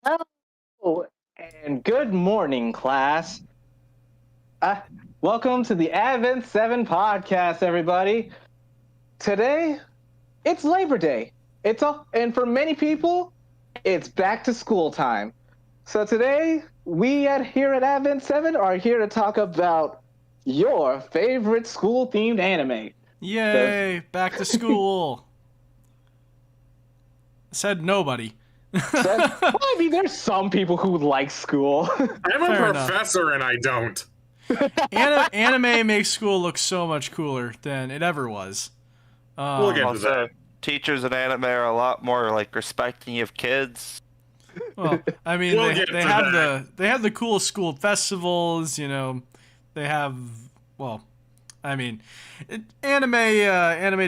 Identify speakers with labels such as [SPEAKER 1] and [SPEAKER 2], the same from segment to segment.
[SPEAKER 1] Hello and good morning, class. Uh, Welcome to the Advent 7 podcast, everybody. Today, it's Labor Day. And for many people, it's back to school time. So today, here at Advent 7 are here to talk about your favorite school-themed anime.
[SPEAKER 2] Yay, back to school. Said nobody.
[SPEAKER 1] There's some people who like school.
[SPEAKER 3] I'm a
[SPEAKER 2] Fair enough.
[SPEAKER 3] professor and I don't.
[SPEAKER 2] Anime makes school look so much cooler than it ever was.
[SPEAKER 3] We'll get to
[SPEAKER 4] Also,
[SPEAKER 3] that.
[SPEAKER 4] teachers in anime are a lot more like respecting of kids.
[SPEAKER 2] Well, I mean,
[SPEAKER 3] We'll
[SPEAKER 2] they,
[SPEAKER 3] get
[SPEAKER 2] they
[SPEAKER 3] to
[SPEAKER 2] have
[SPEAKER 3] that.
[SPEAKER 2] they have the cool school festivals. They have anime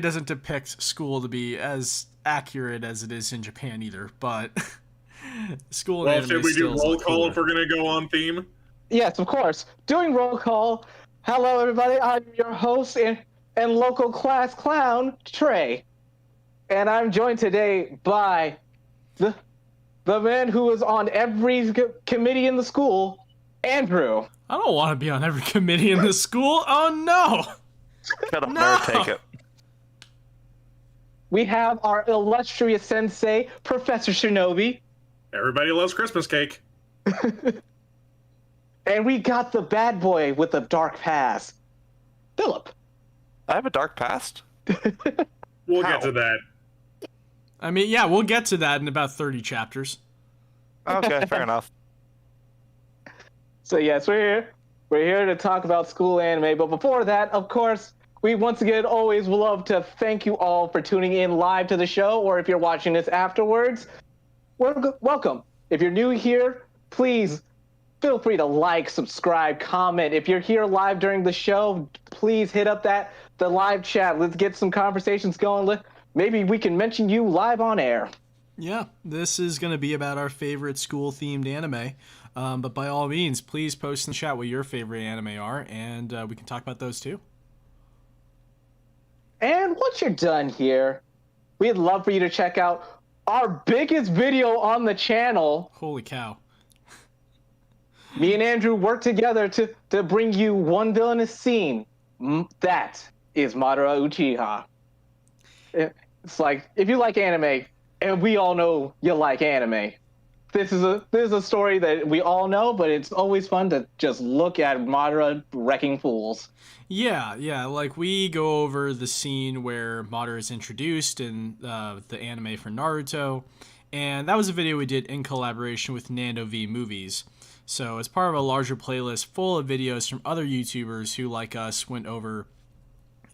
[SPEAKER 2] doesn't depict school to be as accurate as it is in Japan either. But school and
[SPEAKER 3] Well,
[SPEAKER 2] anime
[SPEAKER 3] should we do
[SPEAKER 2] still
[SPEAKER 3] roll
[SPEAKER 2] look
[SPEAKER 3] call
[SPEAKER 2] cooler.
[SPEAKER 3] if we're going to go on theme?
[SPEAKER 1] Yes, of course. Doing roll call. Hello, everybody. I'm your host and local class clown, Trey. And I'm joined today by the man who is on every committee in the school, Andrew.
[SPEAKER 2] I don't want to be on every committee in this school. Oh no!
[SPEAKER 4] Shut up,
[SPEAKER 2] No!
[SPEAKER 4] nerd, take it.
[SPEAKER 1] We have our illustrious sensei, Professor Shinobi.
[SPEAKER 3] Everybody loves Christmas cake.
[SPEAKER 1] And we got the bad boy with the dark past, Philip.
[SPEAKER 4] I have a dark past.
[SPEAKER 3] We'll
[SPEAKER 4] How?
[SPEAKER 3] get to that.
[SPEAKER 2] I mean, yeah, we'll get to that in about 30 chapters.
[SPEAKER 4] Okay, fair enough.
[SPEAKER 1] So yes, we're here. We're here to talk about school anime. But before that, of course, we once again always love to thank you all for tuning in live to the show, or if you're watching this afterwards, welcome. If you're new here, please feel free to like, subscribe, comment. If you're here live during the show, please hit up the live chat. Let's get some conversations going. Maybe we can mention you live on air.
[SPEAKER 2] Yeah, this is going to be about our favorite school-themed anime. But by all means, please post in the chat what your favorite anime are, and we can talk about those too.
[SPEAKER 1] And once you're done here, we'd love for you to check out our biggest video on the channel.
[SPEAKER 2] Holy cow.
[SPEAKER 1] Me and Andrew work together to bring you one villainous scene. That is Madara Uchiha. It's like, if you like anime, and we all know you like anime, this is a story that we all know, but it's always fun to just look at Madara wrecking fools.
[SPEAKER 2] Yeah, like we go over the scene where Madara is introduced in the anime for Naruto, and that was a video we did in collaboration with Nando V Movies. So as part of a larger playlist full of videos from other YouTubers who, like us, went over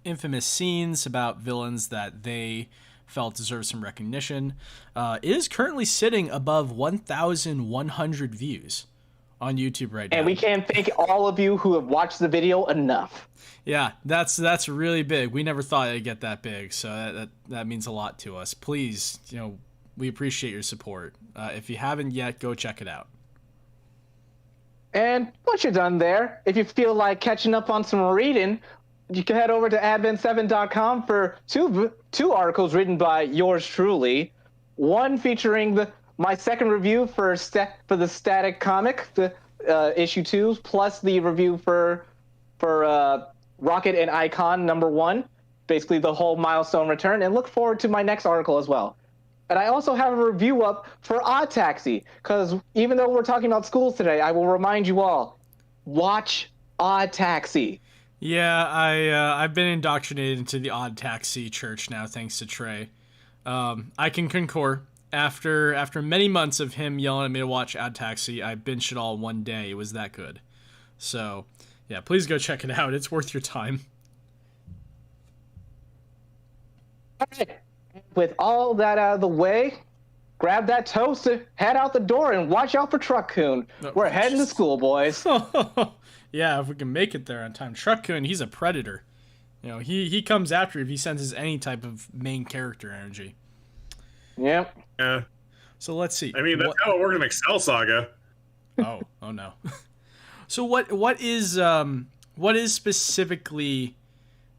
[SPEAKER 2] infamous scenes about villains that they felt deserved some recognition, it is currently sitting above 1,100 views on YouTube right now.
[SPEAKER 1] And we can't thank all of you who have watched the video enough.
[SPEAKER 2] Yeah, that's really big. We never thought it'd get that big, so that means a lot to us. Please, we appreciate your support. If you haven't yet, go check it out.
[SPEAKER 1] And once you're done there, if you feel like catching up on some reading, you can head over to advent7.com for two articles written by yours truly. One featuring my second review for the Static comic, the issue 2, plus the review for Rocket and Icon #1, basically the whole milestone return. And look forward to my next article as well. And I also have a review up for Odd Taxi, because even though we're talking about schools today, I will remind you all, watch Odd Taxi.
[SPEAKER 2] Yeah, I've been indoctrinated into the Odd Taxi church now, thanks to Trey. I can concur. After many months of him yelling at me to watch Odd Taxi, I binged it all one day. It was that good. So, yeah, please go check it out. It's worth your time.
[SPEAKER 1] All right. With all that out of the way, grab that toast, head out the door, and watch out for Truck Coon. We're heading to school, boys.
[SPEAKER 2] Yeah, if we can make it there on time. Truck-kun, he's a predator. He comes after you if he senses any type of main character energy.
[SPEAKER 1] Yep.
[SPEAKER 3] Yeah.
[SPEAKER 2] So let's see.
[SPEAKER 3] I mean, that's how it worked in Excel Saga.
[SPEAKER 2] Oh no. So what is specifically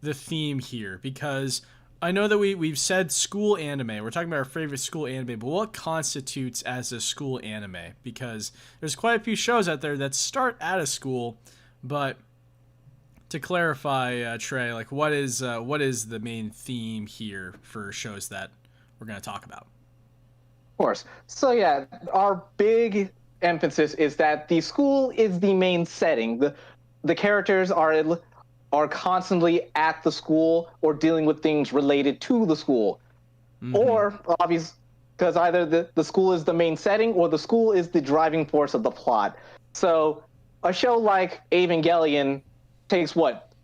[SPEAKER 2] the theme here? Because I know that we've said school anime. We're talking about our favorite school anime, but what constitutes as a school anime? Because there's quite a few shows out there that start at a school, but to clarify, Trey, like what is the main theme here for shows that we're going to talk about?
[SPEAKER 1] Of course. So yeah, our big emphasis is that the school is the main setting. The characters are constantly at the school or dealing with things related to the school. Mm-hmm. Or obviously, because either the school is the main setting or the school is the driving force of the plot. So a show like Evangelion takes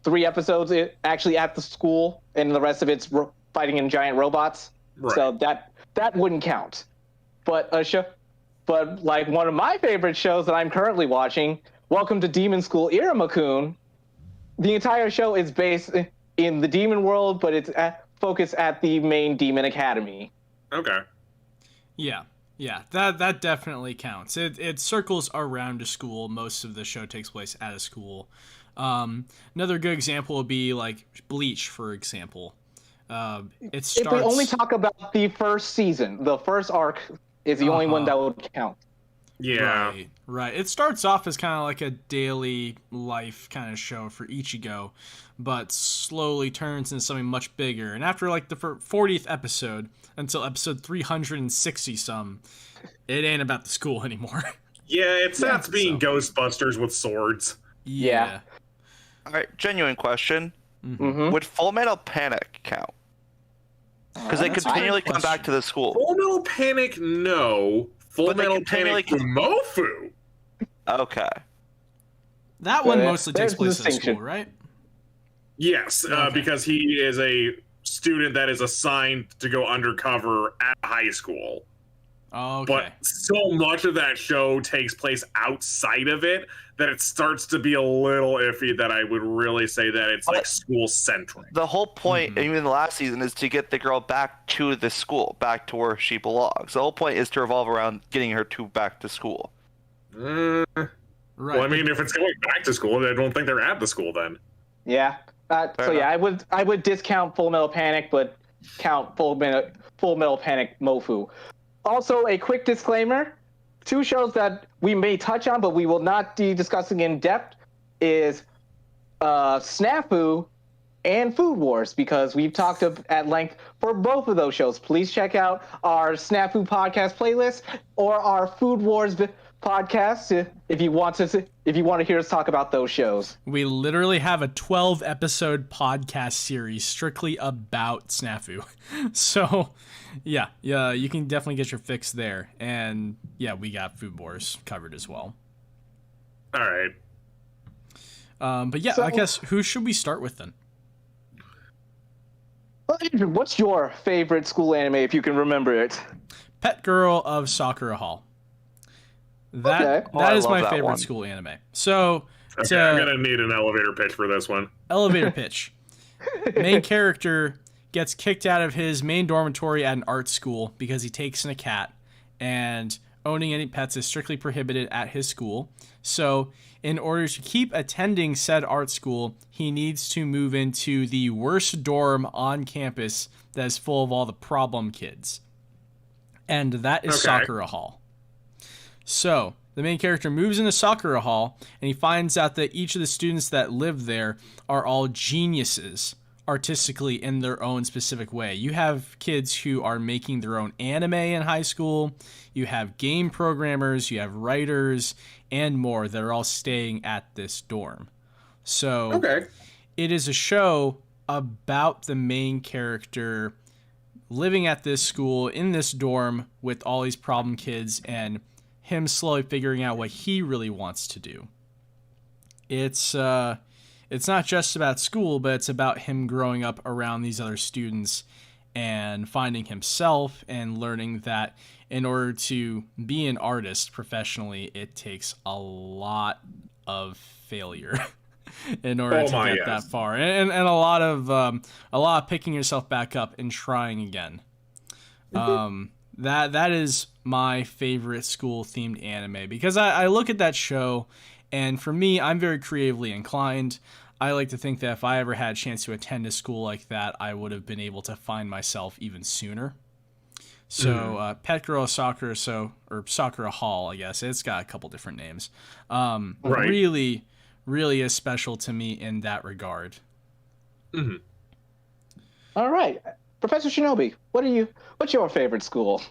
[SPEAKER 1] 3 episodes actually at the school, and the rest of it's fighting in giant robots. Right. So that wouldn't count. But like one of my favorite shows that I'm currently watching, Welcome to Demon School Iruma-kun. The entire show is based in the demon world, but it's focused at the main demon academy.
[SPEAKER 3] Okay.
[SPEAKER 2] Yeah, that definitely counts. It circles around a school. Most of the show takes place at a school. Another good example would be like Bleach, for example. It starts.
[SPEAKER 1] If we only talk about the first season, the first arc is the only one that would count.
[SPEAKER 3] Yeah.
[SPEAKER 2] Right. It starts off as kind of like a daily life kind of show for Ichigo, but slowly turns into something much bigger. And after like the 40th episode, until episode 360 some, it ain't about the school anymore.
[SPEAKER 3] Yeah, it starts being Ghostbusters with swords.
[SPEAKER 2] Yeah.
[SPEAKER 4] All right, genuine question.
[SPEAKER 1] Mm-hmm.
[SPEAKER 4] Would Full Metal Panic count? Because they continually come back to the school.
[SPEAKER 3] Full Metal Panic, no. Full Metal Panic Mofu.
[SPEAKER 4] Okay.
[SPEAKER 2] That one mostly takes place at school, right?
[SPEAKER 3] Yes, okay. Because he is a student that is assigned to go undercover at high school.
[SPEAKER 2] Okay.
[SPEAKER 3] But so much of that show takes place outside of it that it starts to be a little iffy that I would really say that it's like school-centric.
[SPEAKER 4] The whole point, even the last season, is to get the girl back to the school, back to where she belongs. The whole point is to revolve around getting her back to school.
[SPEAKER 3] Right. Well, I mean, if it's going back to school, I don't think they're at the school then.
[SPEAKER 1] Yeah. I would discount Full Metal Panic, but count Full Metal Panic Mofu. Also, a quick disclaimer: 2 shows that we may touch on, but we will not be discussing in depth, is Snafu and Food Wars, because we've talked at length for both of those shows. Please check out our Snafu podcast playlist or our Food Wars podcast if you want to hear us talk about those shows.
[SPEAKER 2] We literally have a 12-episode podcast series strictly about Snafu. So, yeah, you can definitely get your fix there. And yeah, we got Food Wars covered as well.
[SPEAKER 3] All right.
[SPEAKER 2] But yeah, I guess who should we start with then?
[SPEAKER 1] Well, Andrew, what's your favorite school anime if you can remember it?
[SPEAKER 2] Pet Girl of Sakura Hall. That is my favorite school anime. So,
[SPEAKER 3] okay, I'm gonna need an elevator pitch for this one.
[SPEAKER 2] Elevator pitch. Main character gets kicked out of his main dormitory at an art school because he takes in a cat, and owning any pets is strictly prohibited at his school. So, in order to keep attending said art school, he needs to move into the worst dorm on campus that is full of all the problem kids. And that is Sakura Hall. So, the main character moves into Sakura Hall, and he finds out that each of the students that live there are all geniuses artistically in their own specific way. You have kids who are making their own anime in high school, you have game programmers, you have writers, and more that are all staying at this dorm. So, it is a show about the main character living at this school, in this dorm, with all these problem kids, and him slowly figuring out what he really wants to do. It's not just about school, but it's about him growing up around these other students and finding himself and learning that in order to be an artist professionally, it takes a lot of failure in order to get that far, and a lot of picking yourself back up and trying again. That is my favorite school-themed anime because I look at that show, and for me, I'm very creatively inclined. I like to think that if I ever had a chance to attend a school like that, I would have been able to find myself even sooner. So, Petgirl Sakura Hall, I guess. It's got a couple different names.
[SPEAKER 3] Right.
[SPEAKER 2] Really, really is special to me in that regard.
[SPEAKER 3] Mm-hmm.
[SPEAKER 1] All right, Professor Shinobi, what's your favorite school?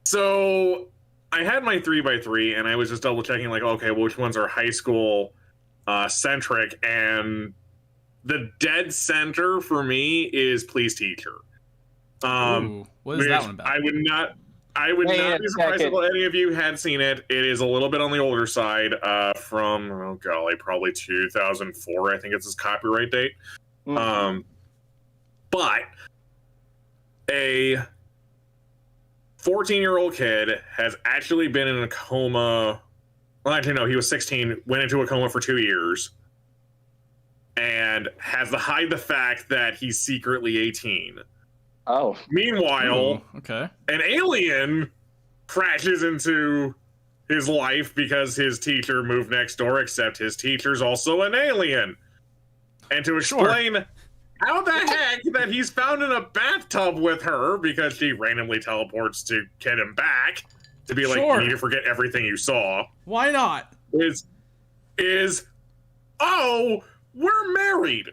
[SPEAKER 3] So I had my 3x3, and I was just double checking, like, okay, which ones are high school centric, and the dead center for me is Please Teacher.
[SPEAKER 2] Ooh, what is that one about?
[SPEAKER 3] I would not be surprised if any of you had seen it. It is a little bit on the older side, from, oh golly, probably 2004, I think it's his copyright date. But a 14-year-old kid has actually been in a coma. Well, actually, no, he was 16, went into a coma for 2 years, and has to hide the fact that he's secretly 18.
[SPEAKER 1] Oh.
[SPEAKER 3] Meanwhile,
[SPEAKER 2] okay.
[SPEAKER 3] an alien crashes into his life because his teacher moved next door, except his teacher's also an alien. And to explain how the heck that he's found in a bathtub with her, because she randomly teleports to get him back, to be like, you need to forget everything you saw.
[SPEAKER 2] Why not?
[SPEAKER 3] Is oh, we're married.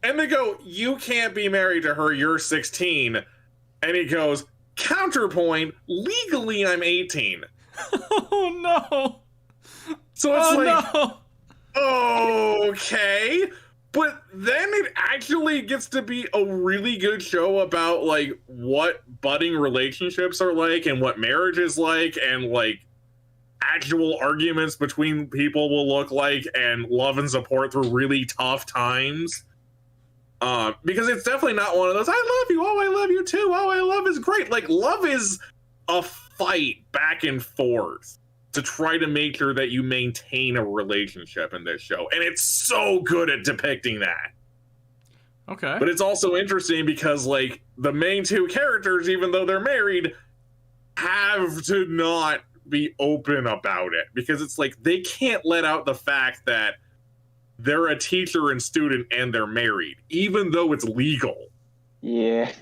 [SPEAKER 3] And they go, you can't be married to her, you're 16. And he goes, counterpoint, legally I'm 18.
[SPEAKER 2] Oh no.
[SPEAKER 3] So it's okay. But then it actually gets to be a really good show about like what budding relationships are like and what marriage is like and like actual arguments between people will look like and love and support through really tough times. Because it's definitely not one of those, I love you, oh, I love you too, oh, I love is great. Like, love is a fight back and forth to try to make sure that you maintain a relationship in this show. And it's so good at depicting that.
[SPEAKER 2] Okay.
[SPEAKER 3] But it's also interesting because, like, the main two characters, even though they're married, have to not be open about it. Because it's like, they can't let out the fact that they're a teacher and student and they're married, even though it's legal.
[SPEAKER 1] Yeah.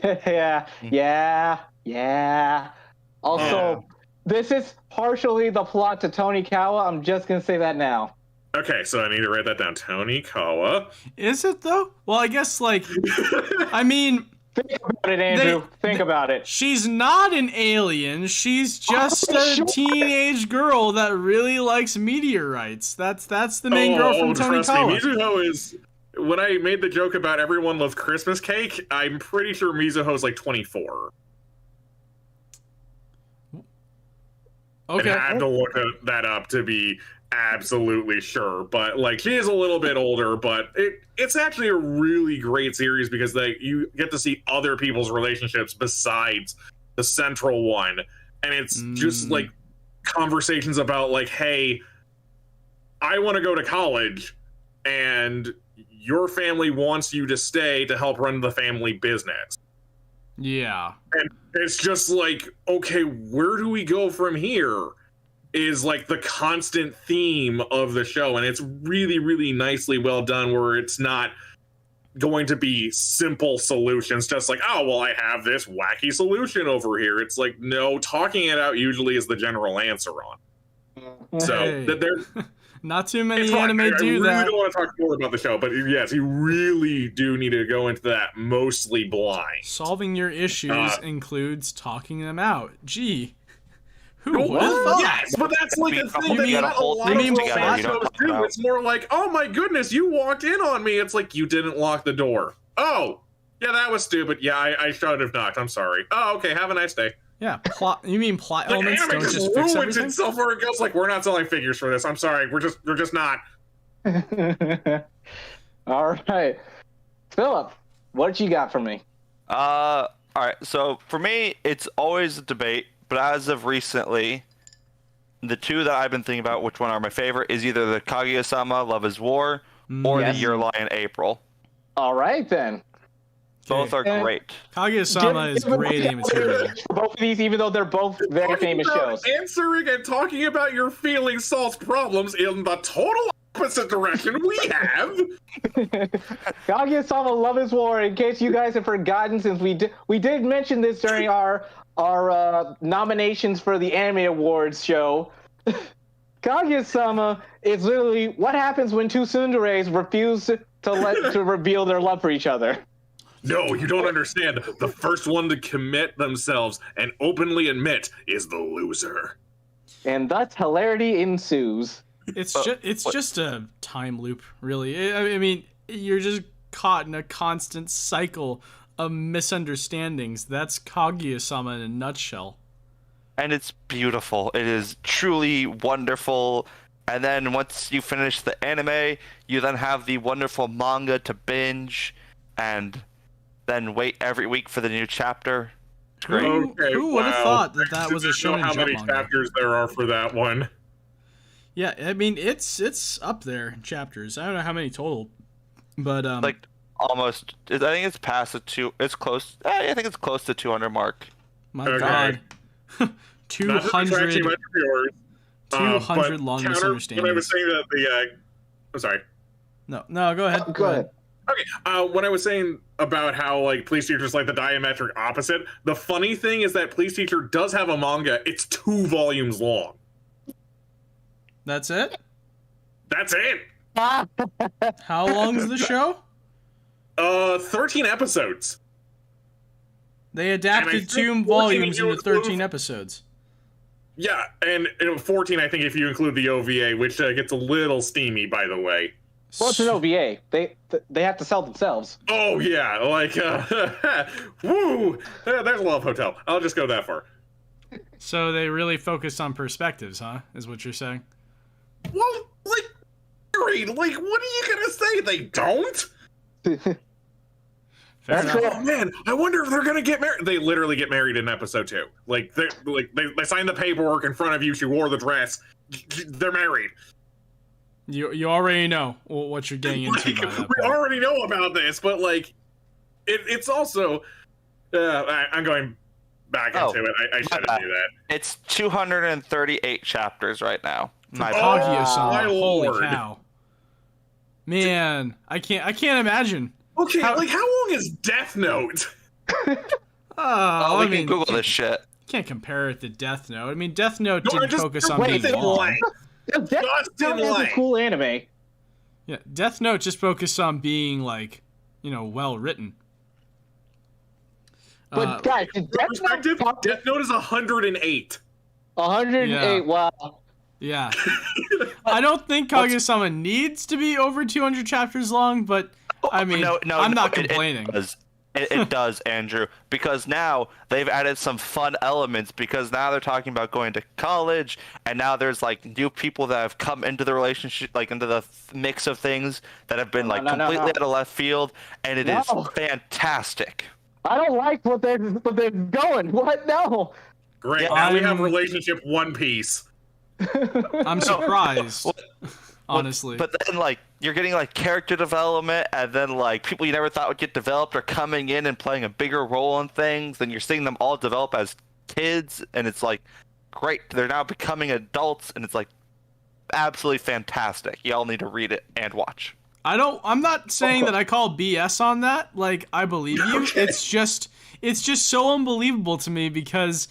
[SPEAKER 1] Also, this is partially the plot to Tony Kawa. I'm just going to say that now.
[SPEAKER 3] Okay, so I need to write that down. Tony Kawa.
[SPEAKER 2] Is it, though? Well, I guess, like, I mean...
[SPEAKER 1] Think about it, Andrew. Think about it.
[SPEAKER 2] She's not an alien. She's just a teenage girl that really likes meteorites. That's the main girl from Tony Kawa.
[SPEAKER 3] Mizuho is... When I made the joke about everyone loves Christmas cake, I'm pretty sure Mizuho's like 24.
[SPEAKER 2] Okay.
[SPEAKER 3] I had to look that up to be absolutely sure, but like she is a little bit older, but it's actually a really great series because you get to see other people's relationships besides the central one, and it's just like conversations about like, hey, I want to go to college and your family wants you to stay to help run the family business.
[SPEAKER 2] Yeah.
[SPEAKER 3] And it's just like, okay, where do we go from here? Is like the constant theme of the show, and it's really, really nicely well done where it's not going to be simple solutions, just like, oh, well, I have this wacky solution over here. It's like, no, talking it out usually is the general answer on. So that there's
[SPEAKER 2] not too many anime do that. I
[SPEAKER 3] really don't want to talk more about the show, but yes, you really do need to go into that mostly blind.
[SPEAKER 2] Solving your issues includes talking them out. Gee. Who would
[SPEAKER 3] have
[SPEAKER 2] thought?
[SPEAKER 3] Yes, but that's like a thing that not a lot of shows do. It's more like, oh my goodness, you walked in on me. It's like, you didn't lock the door. Oh, yeah, that was stupid. Yeah, I should have knocked. I'm sorry. Oh, okay, have a nice day.
[SPEAKER 2] Yeah, plot. You mean plot elements
[SPEAKER 3] anime
[SPEAKER 2] don't just
[SPEAKER 3] ruins
[SPEAKER 2] fix everything?
[SPEAKER 3] Itself where it goes like, we're not selling figures for this. I'm sorry, we're just not.
[SPEAKER 1] All right, Philip, what you got for me?
[SPEAKER 4] All right. So for me, it's always a debate. But as of recently, the two that I've been thinking about, which one are my favorite, is either the Kagi Osama Love is War or the Year Lion April.
[SPEAKER 1] All right, then.
[SPEAKER 4] Both are great.
[SPEAKER 2] Kagi Osama is great material.
[SPEAKER 1] Both of these, even though they're both very famous shows.
[SPEAKER 3] Answering and talking about your feelings solves problems in the total opposite direction. We have.
[SPEAKER 1] Kagi Osama Love is War. In case you guys have forgotten, since we did mention this during our nominations for the Anime Awards show. Kagi Osama is literally what happens when two tsunderes refuse to reveal their love for each other.
[SPEAKER 3] No, you don't understand. The first one to commit themselves and openly admit is the loser.
[SPEAKER 1] And thus hilarity ensues.
[SPEAKER 2] It's just a time loop, really. I mean, you're just caught in a constant cycle of misunderstandings. That's Kaguya-sama in a nutshell.
[SPEAKER 4] And it's beautiful. It is truly wonderful. And then once you finish the anime, you then have the wonderful manga to binge, and then wait every week for the new chapter. It's great.
[SPEAKER 2] Who would have thought that was a shonen
[SPEAKER 3] how
[SPEAKER 2] jump
[SPEAKER 3] many
[SPEAKER 2] manga?
[SPEAKER 3] chapters there are for that one.
[SPEAKER 2] Yeah, I mean it's up there in chapters. I don't know how many total, but
[SPEAKER 4] Like almost. I think it's past the two. It's close. I think it's close to 200 mark.
[SPEAKER 2] my
[SPEAKER 3] Okay.
[SPEAKER 2] God,
[SPEAKER 3] Not to detract
[SPEAKER 2] 200
[SPEAKER 3] too much of yours.
[SPEAKER 2] 200 long
[SPEAKER 3] When I was
[SPEAKER 2] misunderstandings.
[SPEAKER 3] saying that I'm sorry.
[SPEAKER 2] No, go ahead.
[SPEAKER 1] Go ahead.
[SPEAKER 3] Okay, when I was saying about how like Police Teacher's like the diametric opposite, the funny thing is that Police Teacher does have a manga. It's 2 volumes long.
[SPEAKER 2] That's it.
[SPEAKER 3] That's it.
[SPEAKER 2] How long is the show?
[SPEAKER 3] 13 episodes.
[SPEAKER 2] They
[SPEAKER 3] And I
[SPEAKER 2] adapted
[SPEAKER 3] think
[SPEAKER 2] 2
[SPEAKER 3] 14
[SPEAKER 2] volumes into
[SPEAKER 3] includes-
[SPEAKER 2] 13 episodes.
[SPEAKER 3] Yeah, and 14 I think if you include the OVA, which gets a little steamy, by the way.
[SPEAKER 1] Well, it's an OVA. They have to sell themselves.
[SPEAKER 3] Oh yeah, like woo! There's a Love Hotel. I'll just go that far.
[SPEAKER 2] So they really focused on perspectives, huh? Is what you're saying?
[SPEAKER 3] Well, like, Harry, like, what are you gonna say? They don't?
[SPEAKER 2] Fair
[SPEAKER 1] That's
[SPEAKER 2] enough.
[SPEAKER 1] it.
[SPEAKER 3] Oh man, I wonder if they're gonna get married. They literally get married in episode 2. Like they signed the paperwork in front of you. She wore the dress. They're married.
[SPEAKER 2] You already know what you're getting into
[SPEAKER 3] Like,
[SPEAKER 2] by that
[SPEAKER 3] we
[SPEAKER 2] point.
[SPEAKER 3] already know about this, but like, it's also. I'm going back into it. I shouldn't
[SPEAKER 4] bad.
[SPEAKER 3] do that.
[SPEAKER 4] It's 238 chapters right now. My
[SPEAKER 3] Oh,
[SPEAKER 2] Kaguya-sama,
[SPEAKER 3] my
[SPEAKER 2] holy
[SPEAKER 3] lord.
[SPEAKER 2] cow. Man, I can't imagine.
[SPEAKER 3] Okay,
[SPEAKER 2] How-
[SPEAKER 3] like how long is Death Note?
[SPEAKER 4] Oh,
[SPEAKER 2] I
[SPEAKER 4] we
[SPEAKER 2] mean,
[SPEAKER 4] can Google this shit.
[SPEAKER 2] can't compare it to Death Note. I mean, Death Note
[SPEAKER 3] No,
[SPEAKER 2] didn't
[SPEAKER 3] I just-
[SPEAKER 2] focus on
[SPEAKER 3] wait,
[SPEAKER 2] being
[SPEAKER 3] they
[SPEAKER 2] long.
[SPEAKER 3] lie.
[SPEAKER 1] Death
[SPEAKER 3] Just
[SPEAKER 1] Note
[SPEAKER 3] in
[SPEAKER 1] is a
[SPEAKER 3] line.
[SPEAKER 1] cool anime.
[SPEAKER 2] Yeah, Death Note just focused on being like, well written.
[SPEAKER 1] But guys, did Death
[SPEAKER 3] Perspective,
[SPEAKER 1] Note
[SPEAKER 3] Death Note is 108.
[SPEAKER 1] 108?
[SPEAKER 2] Yeah.
[SPEAKER 1] Wow.
[SPEAKER 2] Yeah. I don't think Kaguya-sama needs to be over 200 chapters long, but I mean, I'm not complaining.
[SPEAKER 4] It does, Andrew, because now they've added some fun elements, because now they're talking about going to college, and now there's like new people that have come into the relationship, like into the mix of things that have been like completely out of left field, and it is fantastic.
[SPEAKER 1] I don't like what they're going. What? No.
[SPEAKER 3] Great.
[SPEAKER 4] Yeah,
[SPEAKER 3] now we have
[SPEAKER 2] I'm-
[SPEAKER 3] relationship One Piece.
[SPEAKER 2] I'm surprised, honestly.
[SPEAKER 4] But then, like, you're getting like character development, and then like people you never thought would get developed are coming in and playing a bigger role in things. Then you're seeing them all develop as kids, and it's like great. They're now becoming adults, and it's like absolutely fantastic. Y'all need to read it and watch.
[SPEAKER 2] I'm not saying that I call BS on that. Like, I believe you.
[SPEAKER 3] Okay.
[SPEAKER 2] It's just so unbelievable to me because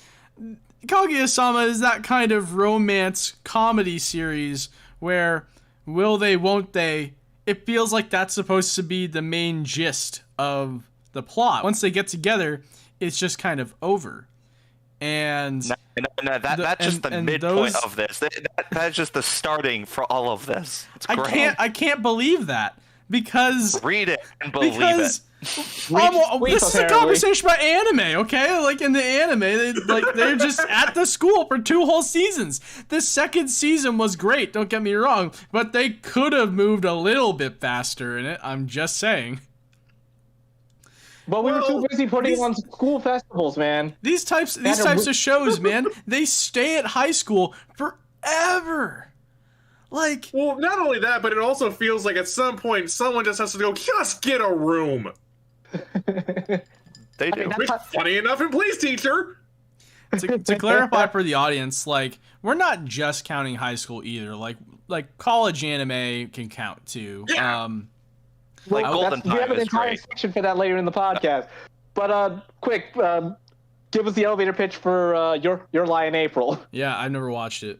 [SPEAKER 2] Kaguya-sama is that kind of romance comedy series where will they, won't they? It feels like that's supposed to be the main gist of the plot. Once they get together, it's just kind of over. And
[SPEAKER 4] No, that's just the midpoint of this. That's just the starting for all of this. It's great.
[SPEAKER 2] I can't believe that because
[SPEAKER 4] Read it and believe
[SPEAKER 2] because
[SPEAKER 4] it.
[SPEAKER 2] this is a conversation about anime, okay? Like in the anime, they're just at the school for 2 whole seasons. The second season was great, don't get me wrong, but they could have moved a little bit faster in it. I'm just saying.
[SPEAKER 1] But we were too busy putting on school festivals, man.
[SPEAKER 2] These types of shows, man, they stay at high school forever. Like,
[SPEAKER 3] Well, not only that, but it also feels like at some point someone just has to go, just get a room.
[SPEAKER 4] They do.
[SPEAKER 3] Which, funny enough, in Police Teacher.
[SPEAKER 2] to clarify for the audience, like, we're not just counting high school either. Like, like college anime can count too.
[SPEAKER 3] Yeah.
[SPEAKER 1] Like,
[SPEAKER 4] Golden
[SPEAKER 1] we have
[SPEAKER 4] Time
[SPEAKER 1] an
[SPEAKER 4] is
[SPEAKER 1] entire
[SPEAKER 4] great.
[SPEAKER 1] section for that later in the podcast. But quick, give us the elevator pitch for your Lie in April.
[SPEAKER 2] Yeah, I've never watched it.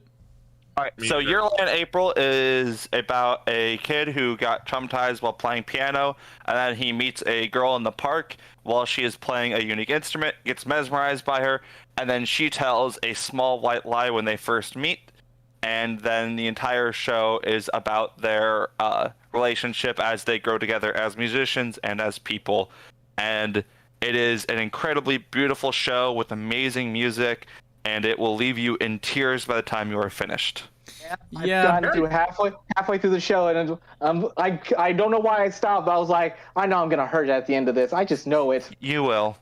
[SPEAKER 4] All right,
[SPEAKER 3] Me
[SPEAKER 4] so
[SPEAKER 3] neither.
[SPEAKER 4] Your Lie in April is about a kid who got traumatized while playing piano, and then he meets a girl in the park while she is playing a unique instrument, gets mesmerized by her, and then she tells a small white lie when they first meet, and then the entire show is about their relationship as they grow together as musicians and as people. And it is an incredibly beautiful show with amazing music, and it will leave you in tears by the time you are finished.
[SPEAKER 1] I've
[SPEAKER 2] Yeah.
[SPEAKER 1] gotten through halfway through the show, and I don't know why I stopped. But I was like, I know I'm gonna hurt at the end of this. I just know it.
[SPEAKER 4] You will.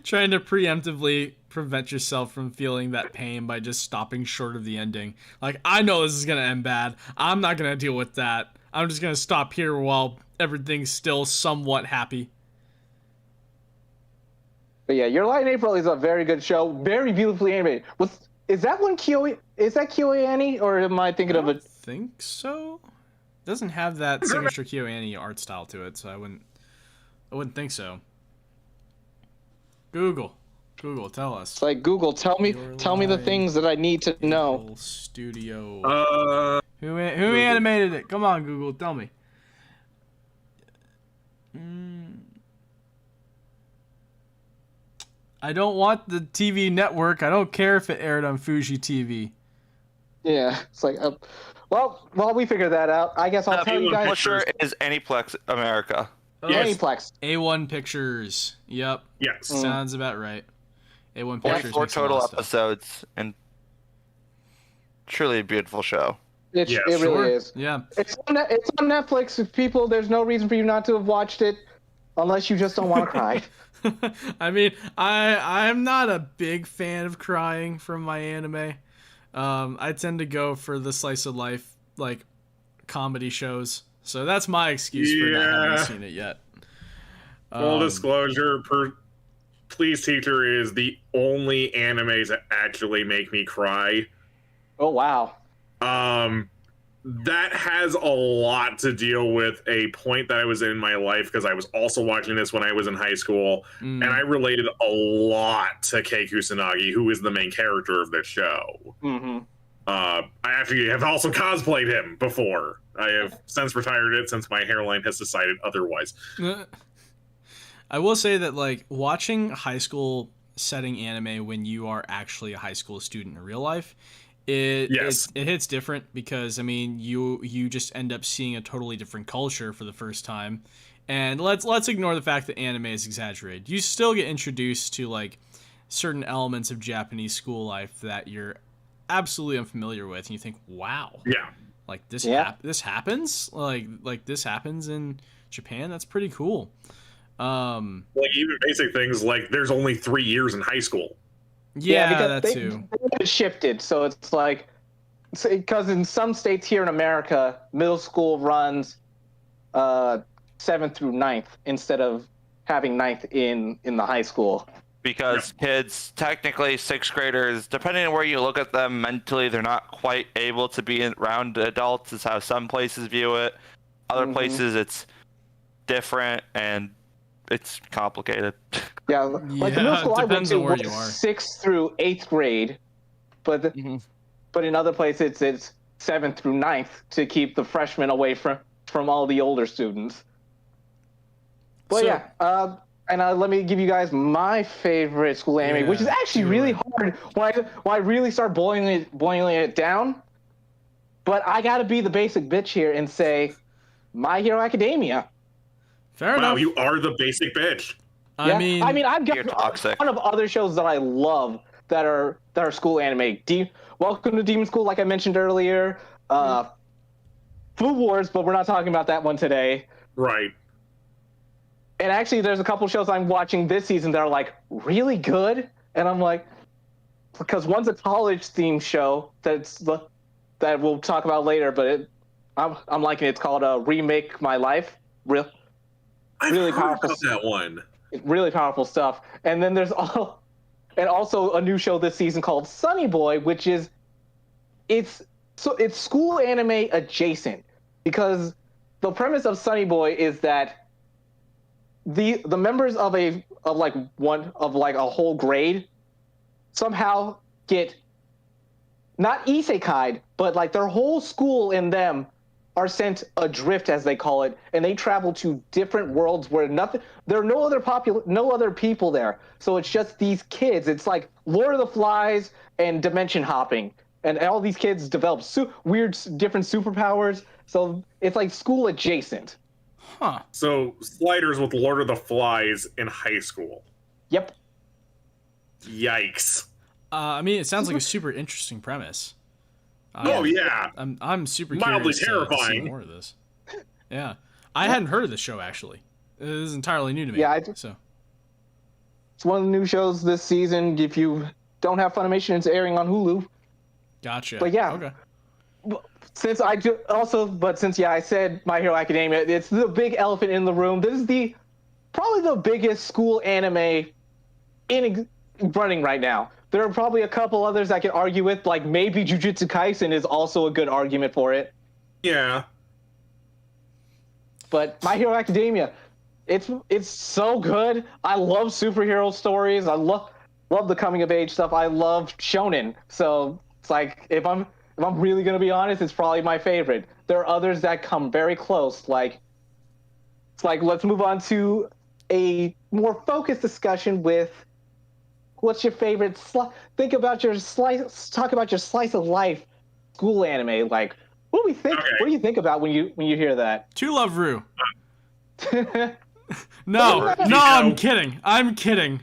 [SPEAKER 2] Trying to preemptively prevent yourself from feeling that pain by just stopping short of the ending. Like, I know this is gonna end bad. I'm not gonna deal with that. I'm just gonna stop here while everything's still somewhat happy.
[SPEAKER 1] But yeah, Your Lie in April is a very good show, very beautifully animated. Is that one Kyoe? Is that Kyoe Annie, or am I thinking
[SPEAKER 2] I
[SPEAKER 1] of
[SPEAKER 2] don't
[SPEAKER 1] it?
[SPEAKER 2] think so. It doesn't have that signature KyoAni art style to it, so I wouldn't think so. Google, tell us.
[SPEAKER 1] It's like, Google, tell me the
[SPEAKER 2] Lie
[SPEAKER 1] things that I need to know.
[SPEAKER 2] April Studio. Who animated it? Come on, Google, tell me. I don't want the TV network. I don't care if it aired on Fuji TV.
[SPEAKER 1] Yeah, it's like, well, while we figure that out, I guess I'll tell you guys.
[SPEAKER 4] Publisher is Aniplex America.
[SPEAKER 3] Yes.
[SPEAKER 1] Aniplex.
[SPEAKER 2] A1 Pictures. Yep.
[SPEAKER 3] Yes.
[SPEAKER 2] Sounds about right. A1
[SPEAKER 4] Only
[SPEAKER 2] Pictures.
[SPEAKER 4] 4
[SPEAKER 2] makes a lot
[SPEAKER 4] total
[SPEAKER 2] of stuff.
[SPEAKER 4] episodes, and truly a beautiful show.
[SPEAKER 1] It
[SPEAKER 3] Yeah,
[SPEAKER 1] really
[SPEAKER 2] Sure.
[SPEAKER 1] is.
[SPEAKER 2] Yeah.
[SPEAKER 1] It's on Netflix. If people, there's no reason for you not to have watched it, unless you just don't want to cry.
[SPEAKER 2] I mean, I'm not a big fan of crying from my anime. I tend to go for the slice of life, like, comedy shows. So that's my excuse for not
[SPEAKER 3] Yeah.
[SPEAKER 2] having seen it yet.
[SPEAKER 3] Full disclosure, Please Teacher is the only animes that actually make me cry.
[SPEAKER 1] Oh wow.
[SPEAKER 3] That has a lot to deal with a point that I was in my life, because I was also watching this when I was in high school, and I related a lot to Kei Kusanagi, who is the main character of this show.
[SPEAKER 1] Mm-hmm.
[SPEAKER 3] I actually have also cosplayed him before. I have since retired it since my hairline has decided otherwise.
[SPEAKER 2] I will say that, like, watching high school setting anime when you are actually a high school student in real life, it hits different, because I mean you just end up seeing a totally different culture for the first time. And let's ignore the fact that anime is exaggerated. You still get introduced to, like, certain elements of Japanese school life that you're absolutely unfamiliar with, and you think, wow,
[SPEAKER 3] Yeah.
[SPEAKER 2] like this
[SPEAKER 1] Yeah.
[SPEAKER 2] happens, like this happens in Japan. That's pretty cool.
[SPEAKER 3] Like, even basic things like there's only 3 years in high school.
[SPEAKER 2] Yeah,
[SPEAKER 1] because
[SPEAKER 2] that too.
[SPEAKER 1] they shifted, so it's like, because in some states here in America, middle school runs 7th through 9th instead of having 9th in the high school.
[SPEAKER 4] Because kids, technically 6th graders, depending on where you look at them mentally, they're not quite able to be around adults, is how some places view it. Other places it's different, and it's complicated.
[SPEAKER 1] Yeah, like the middle school I went
[SPEAKER 2] depends
[SPEAKER 1] to
[SPEAKER 2] on where
[SPEAKER 1] was
[SPEAKER 2] you are.
[SPEAKER 1] 6th through 8th grade, but but in other places it's 7th through 9th to keep the freshmen away from all the older students. But
[SPEAKER 2] So-
[SPEAKER 1] let me give you guys my favorite school anime, which is
[SPEAKER 2] Yeah,
[SPEAKER 1] actually
[SPEAKER 2] do
[SPEAKER 1] really
[SPEAKER 2] it.
[SPEAKER 1] hard when I really start boiling it down. But I gotta be the basic bitch here and say, My Hero Academia.
[SPEAKER 2] Fair
[SPEAKER 3] Wow,
[SPEAKER 2] enough.
[SPEAKER 3] you are the basic bitch.
[SPEAKER 2] I mean,
[SPEAKER 1] I've got
[SPEAKER 4] You're
[SPEAKER 1] a
[SPEAKER 4] toxic.
[SPEAKER 1] ton of other shows that I love that are school anime. Welcome to Demon School, like I mentioned earlier. Food Wars, but we're not talking about that one today.
[SPEAKER 3] Right.
[SPEAKER 1] And actually, there's a couple shows I'm watching this season that are like really good, and I'm like, because one's a college-themed show that we'll talk about later, but I'm liking it. It's called Remake My Life.
[SPEAKER 3] I've
[SPEAKER 1] Really
[SPEAKER 3] heard
[SPEAKER 1] powerful.
[SPEAKER 3] about that one.
[SPEAKER 1] Really powerful stuff. And then there's also a new show this season called Sunny Boy, which is it's So it's school anime adjacent because the premise of Sunny Boy is that the members of a whole grade somehow get not isekai'd, but like their whole school and them are sent adrift, as they call it, and they travel to different worlds where there are no other people there. So it's just these kids. It's like Lord of the Flies and dimension hopping, and all these kids develop weird, different superpowers. So it's like school adjacent.
[SPEAKER 2] Huh.
[SPEAKER 3] So Sliders with Lord of the Flies in high school.
[SPEAKER 1] Yep.
[SPEAKER 3] Yikes.
[SPEAKER 2] I mean, it sounds like a super interesting premise.
[SPEAKER 3] Oh yeah.
[SPEAKER 2] I'm super
[SPEAKER 3] Mildly
[SPEAKER 2] curious to see
[SPEAKER 3] terrifying.
[SPEAKER 2] more of this. Yeah, I hadn't heard of this show actually. This is entirely new to me.
[SPEAKER 1] Yeah,
[SPEAKER 2] so
[SPEAKER 1] it's one of the new shows this season. If you don't have Funimation, it's airing on Hulu.
[SPEAKER 2] gotcha.
[SPEAKER 1] But yeah.
[SPEAKER 2] Okay.
[SPEAKER 1] Since I said My Hero Academia, it's the big elephant in the room. This is probably the biggest school anime running right now. There are probably a couple others I could argue with, like maybe Jujutsu Kaisen is also a good argument for it.
[SPEAKER 3] Yeah.
[SPEAKER 1] But My Hero Academia, it's so good. I love superhero stories. I love the coming of age stuff. I love shonen. So it's like if I'm really gonna be honest, it's probably my favorite. There are others that come very close. Let's move on to a more focused discussion with what's your favorite. Talk about your slice of life school anime. Like, what do we think?
[SPEAKER 3] Okay.
[SPEAKER 1] What do you think about when you hear that?
[SPEAKER 2] To Love Ru. No, I'm kidding. I am kidding.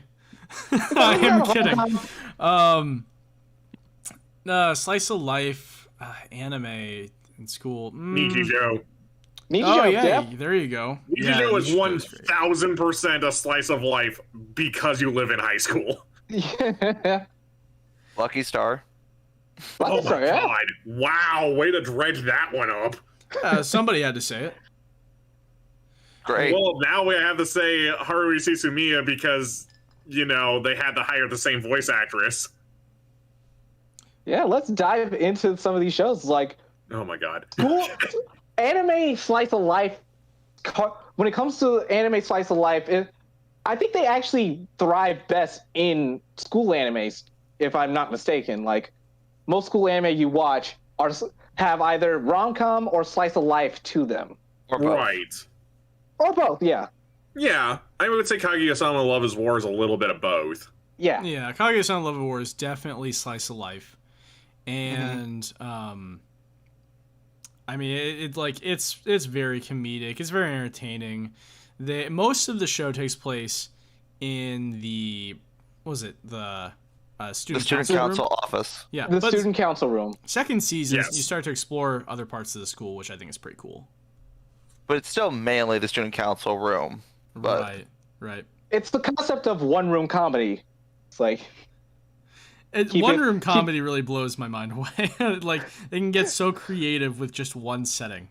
[SPEAKER 2] Slice of life anime in school.
[SPEAKER 3] Nichijou.
[SPEAKER 1] Nichijou,
[SPEAKER 2] there you go.
[SPEAKER 3] Nichijou is
[SPEAKER 2] Nichijou's great.
[SPEAKER 3] 1000% a slice of life because you live in high school.
[SPEAKER 1] Yeah.
[SPEAKER 4] Lucky Star.
[SPEAKER 3] Oh my
[SPEAKER 1] yeah.
[SPEAKER 3] god. Wow, way to dredge that one up.
[SPEAKER 2] Somebody had to say it.
[SPEAKER 4] Great.
[SPEAKER 3] Well, now we have to say Haruhi Suzumiya because, they had to hire the same voice actress.
[SPEAKER 1] Yeah, let's dive into some of these shows. Like,
[SPEAKER 3] Oh my god.
[SPEAKER 1] cool anime slice of life. When it comes to anime slice of life, I think they actually thrive best in school animes, if I'm not mistaken. Like, most school anime you watch have either rom-com or slice of life to them.
[SPEAKER 4] Or both.
[SPEAKER 3] Right.
[SPEAKER 1] Or both, yeah.
[SPEAKER 3] Yeah, I would say Kagi Osama Love is War is a little bit of both.
[SPEAKER 1] Yeah.
[SPEAKER 2] Yeah, Kage-san Love of War is definitely slice of life. And I mean, it's very comedic. It's very entertaining. Most of the show takes place in the student
[SPEAKER 4] council
[SPEAKER 2] room.
[SPEAKER 4] office.
[SPEAKER 2] Yeah,
[SPEAKER 1] The
[SPEAKER 2] but
[SPEAKER 1] student council room.
[SPEAKER 2] second season,
[SPEAKER 3] Yes.
[SPEAKER 2] you start to explore other parts of the school, which I think is pretty cool.
[SPEAKER 4] But it's still mainly the student council room. But
[SPEAKER 2] Right.
[SPEAKER 1] It's the concept of one-room comedy. It's like,
[SPEAKER 2] One room comedy really blows my mind away. Like, they can get so creative with just one setting.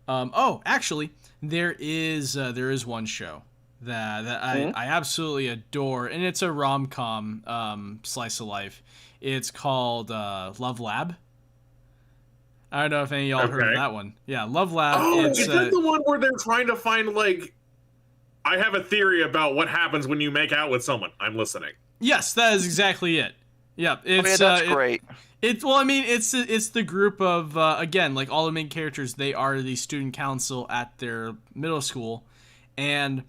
[SPEAKER 2] Actually, there is one show that I absolutely adore, and it's a rom-com slice of life. It's called Love Lab. I don't know if any of y'all heard of that one. Yeah, Love Lab.
[SPEAKER 3] Oh,
[SPEAKER 2] It's
[SPEAKER 3] is that the one where they're trying to find, like... I have a theory about what happens when you make out with someone. I'm listening.
[SPEAKER 2] yes, that is exactly it. Yeah, it's
[SPEAKER 4] that's great.
[SPEAKER 2] It's the group of again, like all the main characters, they are the student council at their middle school, and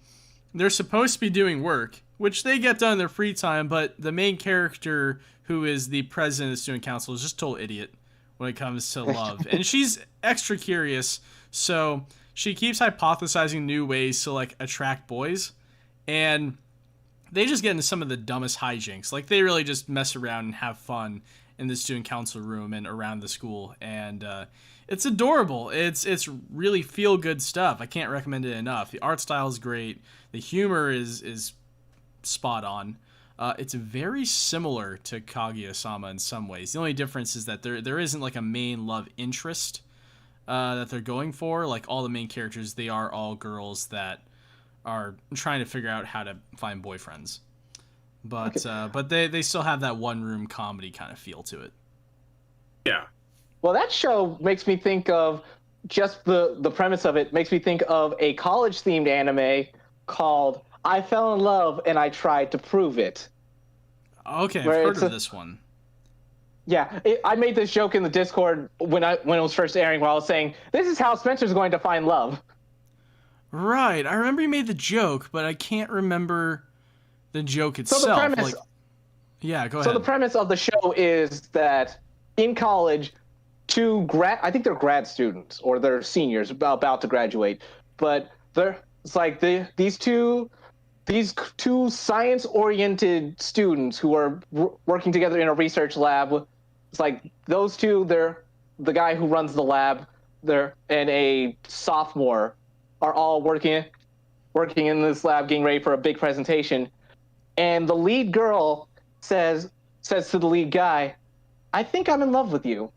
[SPEAKER 2] they're supposed to be doing work, which they get done in their free time, but the main character, who is the president of the student council, is just a total idiot when it comes to love. And she's extra curious, so she keeps hypothesizing new ways to, like, attract boys, and they just get into some of the dumbest hijinks. Like, they really just mess around and have fun in the student council room and around the school, and it's adorable. It's really feel-good stuff. I can't recommend it enough. The art style is great. The humor is spot on. It's very similar to Kagi Osama in some ways. The only difference is that there isn't, like, a main love interest that they're going for. Like, all the main characters, they are all girls that are trying to figure out how to find boyfriends. But they still have that one-room comedy kind of feel to it.
[SPEAKER 3] Yeah.
[SPEAKER 1] Well, that show makes me think of just the premise of it makes me think of a college themed anime called I Fell in Love and I Tried to Prove It.
[SPEAKER 2] Okay, I've
[SPEAKER 1] Where
[SPEAKER 2] heard
[SPEAKER 1] it's
[SPEAKER 2] of
[SPEAKER 1] a-
[SPEAKER 2] this one.
[SPEAKER 1] Yeah, I made this joke in the Discord when it was first airing, where I was saying, "This is how Spencer's going to find love."
[SPEAKER 2] Right, I remember you made the joke, but I can't remember the joke
[SPEAKER 1] So
[SPEAKER 2] itself.
[SPEAKER 1] the premise,
[SPEAKER 2] Yeah, go
[SPEAKER 1] so
[SPEAKER 2] ahead.
[SPEAKER 1] the premise of the show is that in college, I think they're grad students or they're seniors about to graduate, but it's like these two science-oriented students who are working together in a research lab. It's like those two, they're the guy who runs the lab, and a sophomore are all working in this lab, getting ready for a big presentation. And the lead girl says to the lead guy, "I think I'm in love with you."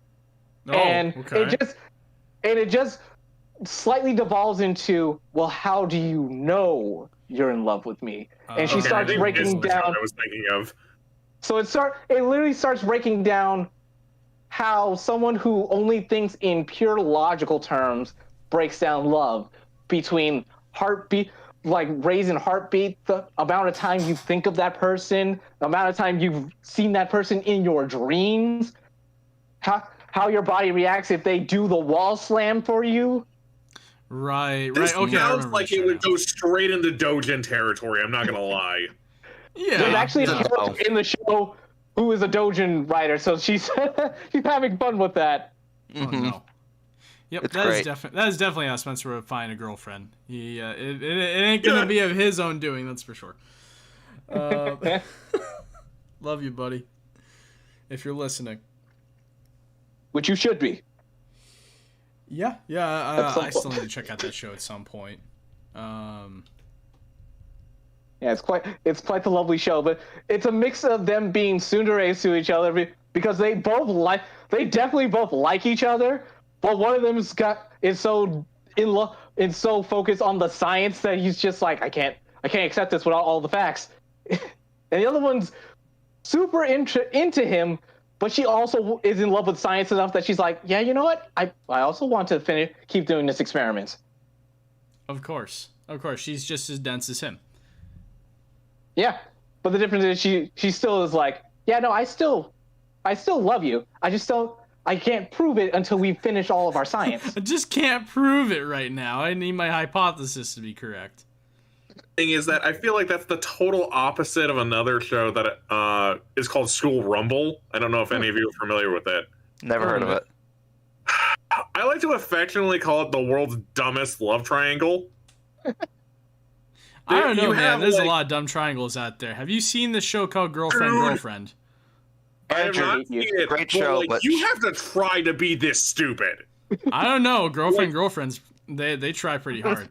[SPEAKER 2] Oh,
[SPEAKER 1] And
[SPEAKER 2] okay.
[SPEAKER 1] it just slightly devolves into, well, how do you know you're in love with me? And she
[SPEAKER 2] Okay,
[SPEAKER 1] starts
[SPEAKER 3] I think this
[SPEAKER 1] breaking
[SPEAKER 3] is the show
[SPEAKER 1] down.
[SPEAKER 3] I was thinking of.
[SPEAKER 1] So it literally starts breaking down how someone who only thinks in pure logical terms breaks down love between heartbeat, like raising heartbeat, the amount of time you think of that person, the amount of time you've seen that person in your dreams, how your body reacts if they do the wall slam for you.
[SPEAKER 2] Right.
[SPEAKER 3] This
[SPEAKER 2] Okay, I
[SPEAKER 3] sounds
[SPEAKER 2] remember
[SPEAKER 3] like
[SPEAKER 2] the
[SPEAKER 3] it
[SPEAKER 2] show
[SPEAKER 3] would
[SPEAKER 2] now.
[SPEAKER 3] go straight into Dojin territory. I'm not gonna lie.
[SPEAKER 2] Yeah.
[SPEAKER 1] There's actually a
[SPEAKER 2] yeah.
[SPEAKER 1] character in the show who is a Dojin writer, so she's she's having fun with that.
[SPEAKER 2] Oh no. Yep,
[SPEAKER 4] It's
[SPEAKER 2] that is
[SPEAKER 4] great.
[SPEAKER 2] definitely how Spencer would find a girlfriend. It ain't gonna be of his own doing, that's for sure. Love you, buddy. If you're listening.
[SPEAKER 1] Which you should be.
[SPEAKER 2] Yeah,
[SPEAKER 1] At some
[SPEAKER 2] I still
[SPEAKER 1] point.
[SPEAKER 2] need to check out that show at some point.
[SPEAKER 1] Yeah, it's quite the lovely show, but it's a mix of them being tsunderes to each other because they definitely both like each other, but one of them is so in love and so focused on the science that he's just like, I can't accept this without all the facts. And the other one's super into him, but she also is in love with science enough that she's like, yeah, you know what? I also want to keep doing this experiment.
[SPEAKER 2] Of course, she's just as dense as him.
[SPEAKER 1] Yeah, but the difference is she still is like, yeah, no, I still love you. I can't prove it until we finish all of our science.
[SPEAKER 2] I just can't prove it right now. I need my hypothesis to be correct.
[SPEAKER 3] Thing is that I feel like that's the total opposite of another show that is called School Rumble. I don't know if any of you are familiar with it.
[SPEAKER 4] Never heard of it.
[SPEAKER 3] I like to affectionately call it the world's dumbest love triangle.
[SPEAKER 2] I don't know,
[SPEAKER 3] You
[SPEAKER 2] man.
[SPEAKER 3] have,
[SPEAKER 2] There's a
[SPEAKER 3] like-
[SPEAKER 2] lot of dumb triangles out there. Have you seen the show called Girlfriend,
[SPEAKER 3] Dude.
[SPEAKER 2] Girlfriend?
[SPEAKER 3] I have
[SPEAKER 4] Andrew,
[SPEAKER 3] not seen it.
[SPEAKER 4] great show,
[SPEAKER 3] like,
[SPEAKER 4] but-
[SPEAKER 3] you have to try to be this stupid.
[SPEAKER 2] I don't know. Girlfriends, they try pretty hard.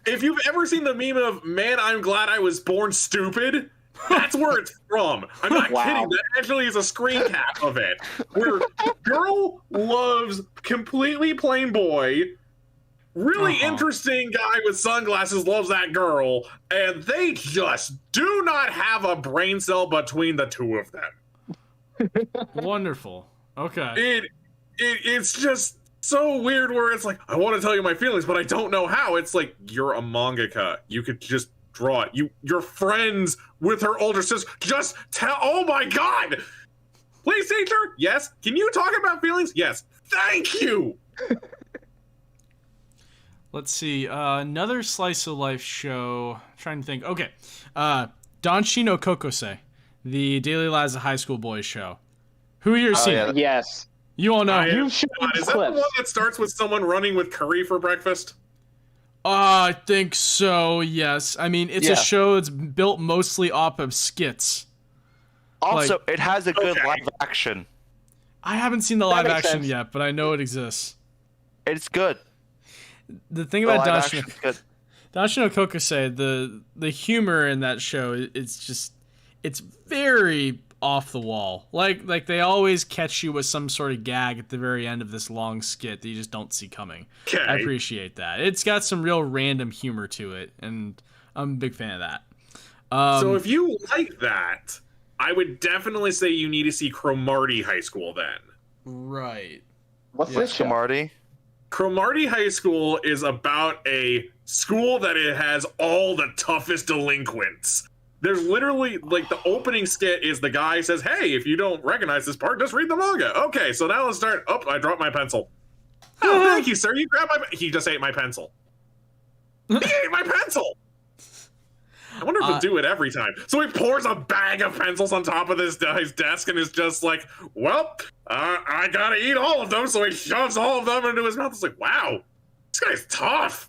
[SPEAKER 3] If you've ever seen the meme of "Man, I'm glad I was born stupid," that's where it's from. I'm not
[SPEAKER 1] Wow.
[SPEAKER 3] kidding. That actually is a screen cap of it, where girl loves completely plain boy. Really interesting guy with sunglasses loves that girl, and they just do not have a brain cell between the two of them.
[SPEAKER 2] Wonderful. Okay.
[SPEAKER 3] It's just so weird where it's like, I want to tell you my feelings, but I don't know how. It's like, you're a mangaka. You could just draw it. You're friends with her older sister. Just tell. Oh my god! Please, teacher. Yes. Can you talk about feelings? Yes. Thank you.
[SPEAKER 2] Let's see. Another slice of life show. I'm trying to think. Okay. Danshi no Kokosei, the Daily Lives of High School Boys show. Who here seen
[SPEAKER 4] yeah.
[SPEAKER 2] it?
[SPEAKER 1] Yes.
[SPEAKER 2] You all know.
[SPEAKER 3] I
[SPEAKER 1] You
[SPEAKER 3] am
[SPEAKER 1] should
[SPEAKER 3] not. Is that the
[SPEAKER 1] clips.
[SPEAKER 3] one that starts with someone running with curry for breakfast?
[SPEAKER 2] I think so, yes. I mean, it's
[SPEAKER 4] Yeah.
[SPEAKER 2] a show that's built mostly off of skits.
[SPEAKER 4] Also, it has a good
[SPEAKER 3] Okay.
[SPEAKER 4] live action.
[SPEAKER 2] I haven't seen the live
[SPEAKER 1] makes
[SPEAKER 2] action
[SPEAKER 1] sense.
[SPEAKER 2] yet, but I know it exists.
[SPEAKER 4] It's good.
[SPEAKER 2] The thing
[SPEAKER 4] The
[SPEAKER 2] about
[SPEAKER 4] live
[SPEAKER 2] Danshi
[SPEAKER 4] action's good.
[SPEAKER 2] no Kokosei, the humor in that show, it's very off the wall. Like they always catch you with some sort of gag at the very end of this long skit that you just don't see coming.
[SPEAKER 3] Okay.
[SPEAKER 2] I appreciate that. It's got some real random humor to it, and I'm a big fan of that.
[SPEAKER 3] So if you like that, I would definitely say you need to see Cromartie High School then.
[SPEAKER 2] Right.
[SPEAKER 1] What's
[SPEAKER 2] Yeah.
[SPEAKER 1] this show?
[SPEAKER 4] Cromartie.
[SPEAKER 3] Cromartie High School is about a school that it has all the toughest delinquents. There's literally, like, the opening skit is the guy says, hey, if you don't recognize this part, just read the manga. Okay, so now let's start. Oh, I dropped my pencil. Oh, thank you, sir. You grabbed my... He just ate my pencil. He ate my pencil! I wonder if he'll do it every time. So he pours a bag of pencils on top of his desk and is just like, well, I gotta eat all of them. So he shoves all of them into his mouth. It's like, wow, this guy's tough.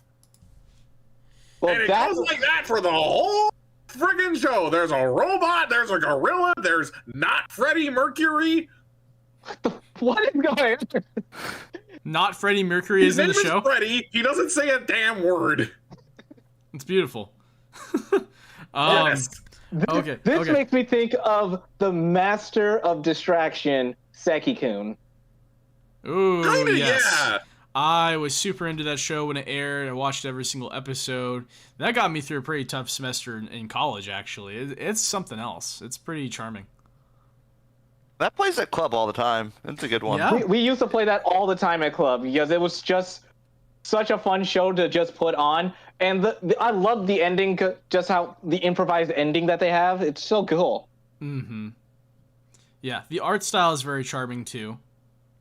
[SPEAKER 1] Well,
[SPEAKER 3] And it goes like that for the whole friggin' show. There's a robot, there's a gorilla, there's not Freddie Mercury.
[SPEAKER 1] what is going on?
[SPEAKER 2] Not Freddie Mercury
[SPEAKER 3] His
[SPEAKER 2] is in
[SPEAKER 3] name
[SPEAKER 2] the show.
[SPEAKER 3] is Freddie. He doesn't say a damn word.
[SPEAKER 2] It's beautiful.
[SPEAKER 3] Yes.
[SPEAKER 2] Okay.
[SPEAKER 1] This
[SPEAKER 2] okay.
[SPEAKER 1] makes me think of the master of distraction, Seki-kun.
[SPEAKER 2] Ooh,
[SPEAKER 3] Kinda,
[SPEAKER 2] yes.
[SPEAKER 3] yeah.
[SPEAKER 2] I was super into that show when it aired. I watched every single episode. That got me through a pretty tough semester in college, actually. It's something else. It's pretty charming.
[SPEAKER 4] That plays at club all the time. It's a good one.
[SPEAKER 2] Yeah.
[SPEAKER 1] We used to play that all the time at club because it was just such a fun show to just put on. And I love the ending, just how the improvised ending that they have. It's so cool.
[SPEAKER 2] Mm-hmm. Yeah, the art style is very charming too.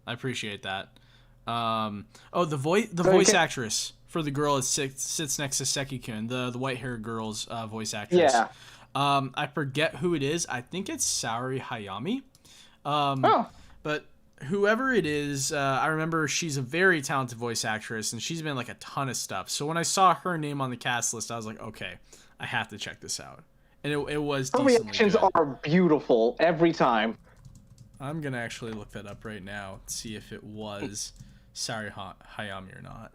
[SPEAKER 2] I appreciate that. The voice actress for the girl that sits next to Seki-kun, the white-haired girl's voice actress.
[SPEAKER 1] Yeah.
[SPEAKER 2] I forget who it is. I think it's Saori Hayami. But whoever it is, I remember she's a very talented voice actress, and she's been in like a ton of stuff. So when I saw her name on the cast list, I was like, okay, I have to check this out. And it was
[SPEAKER 1] Her
[SPEAKER 2] decently
[SPEAKER 1] reactions
[SPEAKER 2] good.
[SPEAKER 1] are beautiful every time.
[SPEAKER 2] I'm gonna actually look that up right now, see if it was Saori Hayami or not.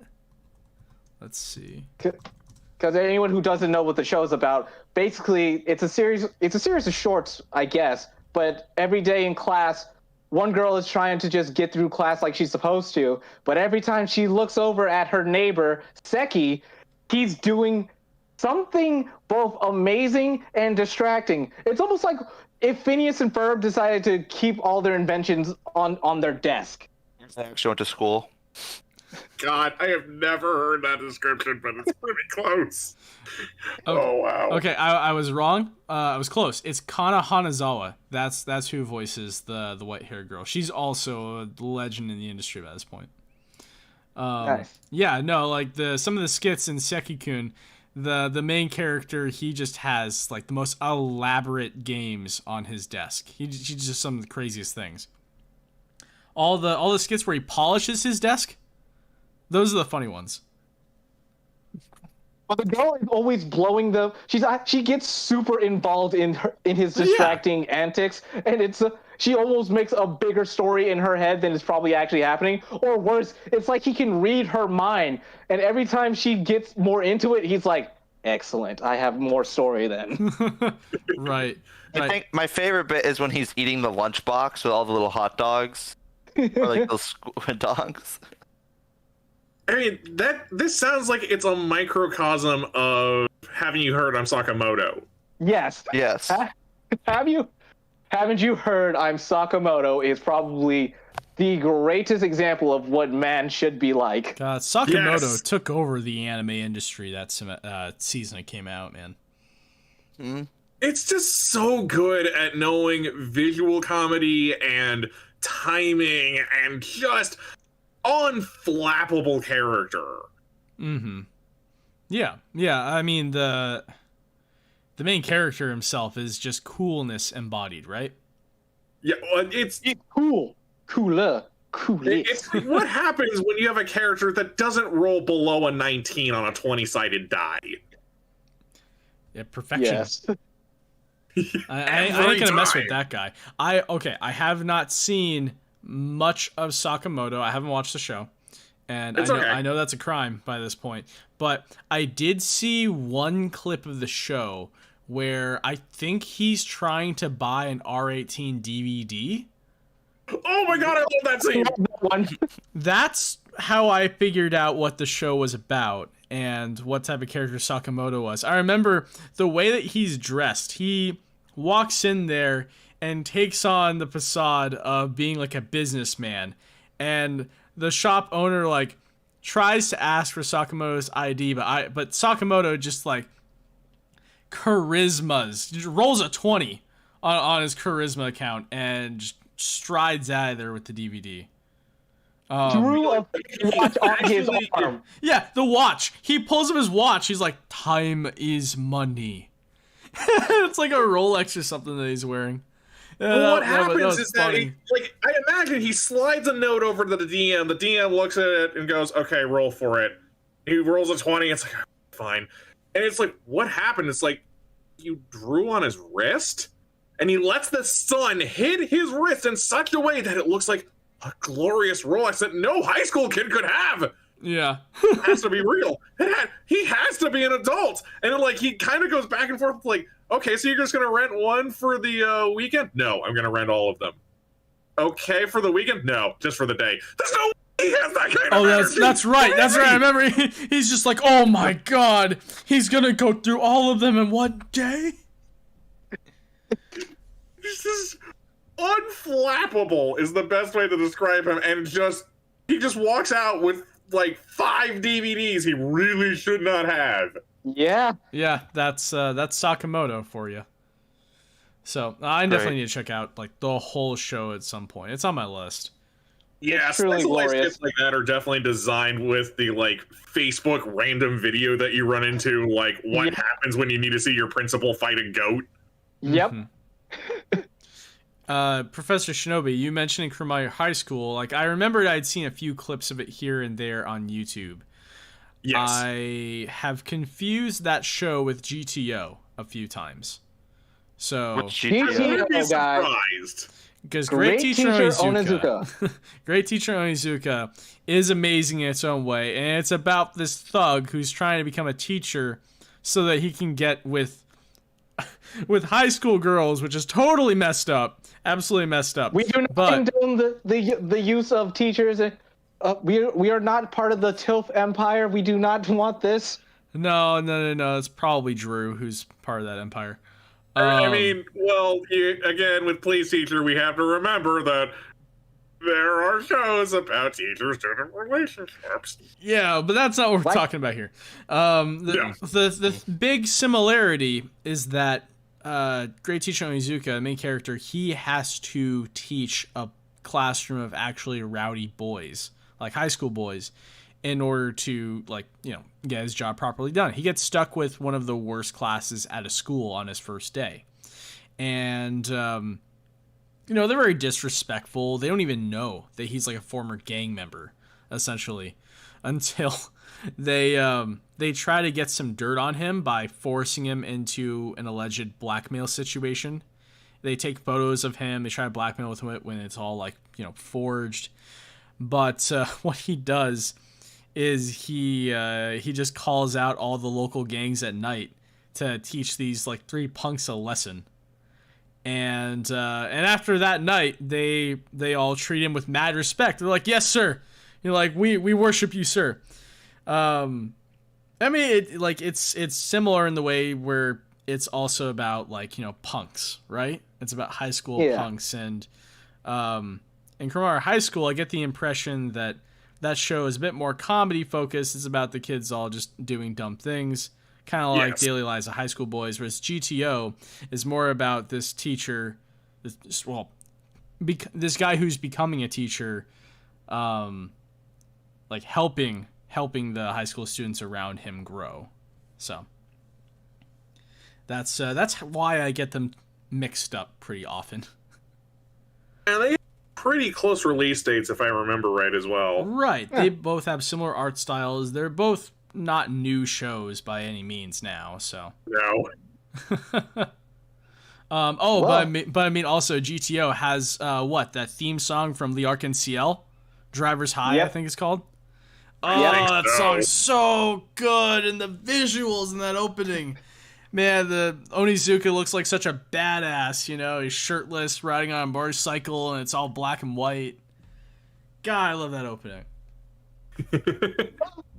[SPEAKER 2] Let's see.
[SPEAKER 1] Because anyone who doesn't know what the show is about, basically it's a series of shorts, I guess. But every day in class, one girl is trying to just get through class like she's supposed to. But every time she looks over at her neighbor, Seki, he's doing something both amazing and distracting. It's almost like if Phineas and Ferb decided to keep all their inventions on their desk.
[SPEAKER 4] I actually went to school.
[SPEAKER 3] God, I have never heard that description, but it's pretty close.
[SPEAKER 2] Okay.
[SPEAKER 3] Oh, wow.
[SPEAKER 2] Okay, I was wrong. I was close. It's Kana Hanazawa. That's who voices the white-haired girl. She's also a legend in the industry by this point.
[SPEAKER 1] Nice.
[SPEAKER 2] Yeah, no, like some of the skits in Seki-kun, the main character, he just has like the most elaborate games on his desk. He just some of the craziest things. All the skits where he polishes his desk, those are the funny ones.
[SPEAKER 1] But the girl is always blowing she gets super involved in his distracting antics, and she almost makes a bigger story in her head than is probably actually happening. Or worse, it's like he can read her mind, and every time she gets more into it, he's like, excellent, I have more story then.
[SPEAKER 2] Right.
[SPEAKER 4] I think my favorite bit is when he's eating the lunchbox with all the little hot dogs. Or like those squid dogs.
[SPEAKER 3] I mean, this sounds like it's a microcosm of Haven't You Heard I'm Sakamoto?
[SPEAKER 1] Yes.
[SPEAKER 4] Yes.
[SPEAKER 1] Haven't you heard I'm Sakamoto is probably the greatest example of what man should be like.
[SPEAKER 2] God, Sakamoto
[SPEAKER 3] Yes.
[SPEAKER 2] took over the anime industry that season it came out, man.
[SPEAKER 4] Mm.
[SPEAKER 3] It's just so good at knowing visual comedy and timing and just unflappable character.
[SPEAKER 2] Mm-hmm. Yeah. I mean, the main character himself is just coolness embodied, right?
[SPEAKER 3] Yeah, it's
[SPEAKER 1] Cooler.
[SPEAKER 3] it's what happens when you have a character that doesn't roll below a 19 on a 20-sided die.
[SPEAKER 2] Yeah, perfection.
[SPEAKER 1] Yes.
[SPEAKER 2] I ain't gonna mess with that guy. I have not seen much of Sakamoto. I haven't watched the show, and I know that's a crime by this point. But I did see one clip of the show where I think he's trying to buy an R18 DVD.
[SPEAKER 3] Oh my god, I love that scene!
[SPEAKER 1] One.
[SPEAKER 2] That's how I figured out what the show was about and what type of character Sakamoto was. I remember the way that he's dressed. He walks in there and takes on the facade of being like a businessman. And the shop owner like tries to ask for Sakamoto's ID, but Sakamoto just like just rolls a 20 on his charisma account and just strides out of there with the DVD.
[SPEAKER 1] Drew a watch on his arm.
[SPEAKER 2] Yeah, the watch. He pulls up his watch. He's like, "Time is money." It's like a Rolex or something that he's wearing.
[SPEAKER 3] Well, what happens is that, I imagine he slides a note over to the DM. The DM looks at it and goes, "Okay, roll for it." He rolls a 20. It's like, fine. And it's like, what happened? It's like, you drew on his wrist? And he lets the sun hit his wrist in such a way that it looks like a glorious Rolex that no high school kid could have.
[SPEAKER 2] Yeah.
[SPEAKER 3] It has to be real. He has to be an adult. And like, he kind of goes back and forth like, okay, so you're just going to rent one for the weekend? No, I'm going to rent all of them. Okay, for the weekend? No, just for the day. There's no way he has that kind of energy.
[SPEAKER 2] That's right. That's right. I remember he's just like, oh my god, he's going to go through all of them in one day?
[SPEAKER 3] This is unflappable is the best way to describe him. And he just walks out with like 5 DVDs he really should not have.
[SPEAKER 1] Yeah.
[SPEAKER 2] Yeah, that's Sakamoto for you. So I definitely need to check out like the whole show at some point. It's on my list.
[SPEAKER 3] Yeah, specialized tips like that are definitely designed with the like Facebook random video that you run into, like what happens when you need to see your principal fight a goat.
[SPEAKER 1] Yep.
[SPEAKER 2] Professor Shinobi, you mentioned in Cromartie High School. Like I remembered I'd seen a few clips of it here and there on YouTube.
[SPEAKER 3] Yes.
[SPEAKER 2] I have confused that show with GTO a few times. So
[SPEAKER 1] GTO
[SPEAKER 3] surprised.
[SPEAKER 2] Because Great Teacher Onizuka Great Teacher Onizuka is amazing in its own way, and it's about this thug who's trying to become a teacher so that he can get with high school girls, which is totally messed up, absolutely messed up.
[SPEAKER 1] We do not condone the use of teachers. We are not part of the TILF empire. We do not want this.
[SPEAKER 2] No. It's probably Drew who's part of that empire.
[SPEAKER 3] I mean, well, again, with Please Teacher, we have to remember that there are shows about teacher-student relationships.
[SPEAKER 2] Yeah, but that's not what we're talking about here. The big similarity is that Great Teacher Onizuka, the main character, he has to teach a classroom of actually rowdy boys, like high school boys, in order to get his job properly done. He gets stuck with one of the worst classes at a school on his first day. And they're very disrespectful. They don't even know that he's like a former gang member, essentially, until they try to get some dirt on him by forcing him into an alleged blackmail situation. They take photos of him. They try to blackmail with him when it's all forged. But what he does is he just calls out all the local gangs at night to teach these 3 punks a lesson. And after that night, they all treat him with mad respect. They're like, "Yes, sir." You're like, "We worship you, sir." I mean, it's similar in the way where it's also about punks, right? It's about high school punks, and in Cromartie High School, I get the impression that show is a bit more comedy focused. It's about the kids all just doing dumb things, kind of like Daily Lives of High School Boys, whereas GTO is more about this teacher, this guy who's becoming a teacher, helping the high school students around him grow. So that's why I get them mixed up pretty often.
[SPEAKER 3] And they have pretty close release dates, if I remember right, as well.
[SPEAKER 2] Right. Yeah. They both have similar art styles. They're both not new shows by any means now, so.
[SPEAKER 3] No.
[SPEAKER 2] But I mean, also GTO has that theme song from the Arc-en-Ciel, Driver's High, I think it's called. Oh, that song's so good, and the visuals in that opening. Man, the Onizuka looks like such a badass, he's shirtless, riding on a motorcycle, and it's all black and white. God, I love that opening.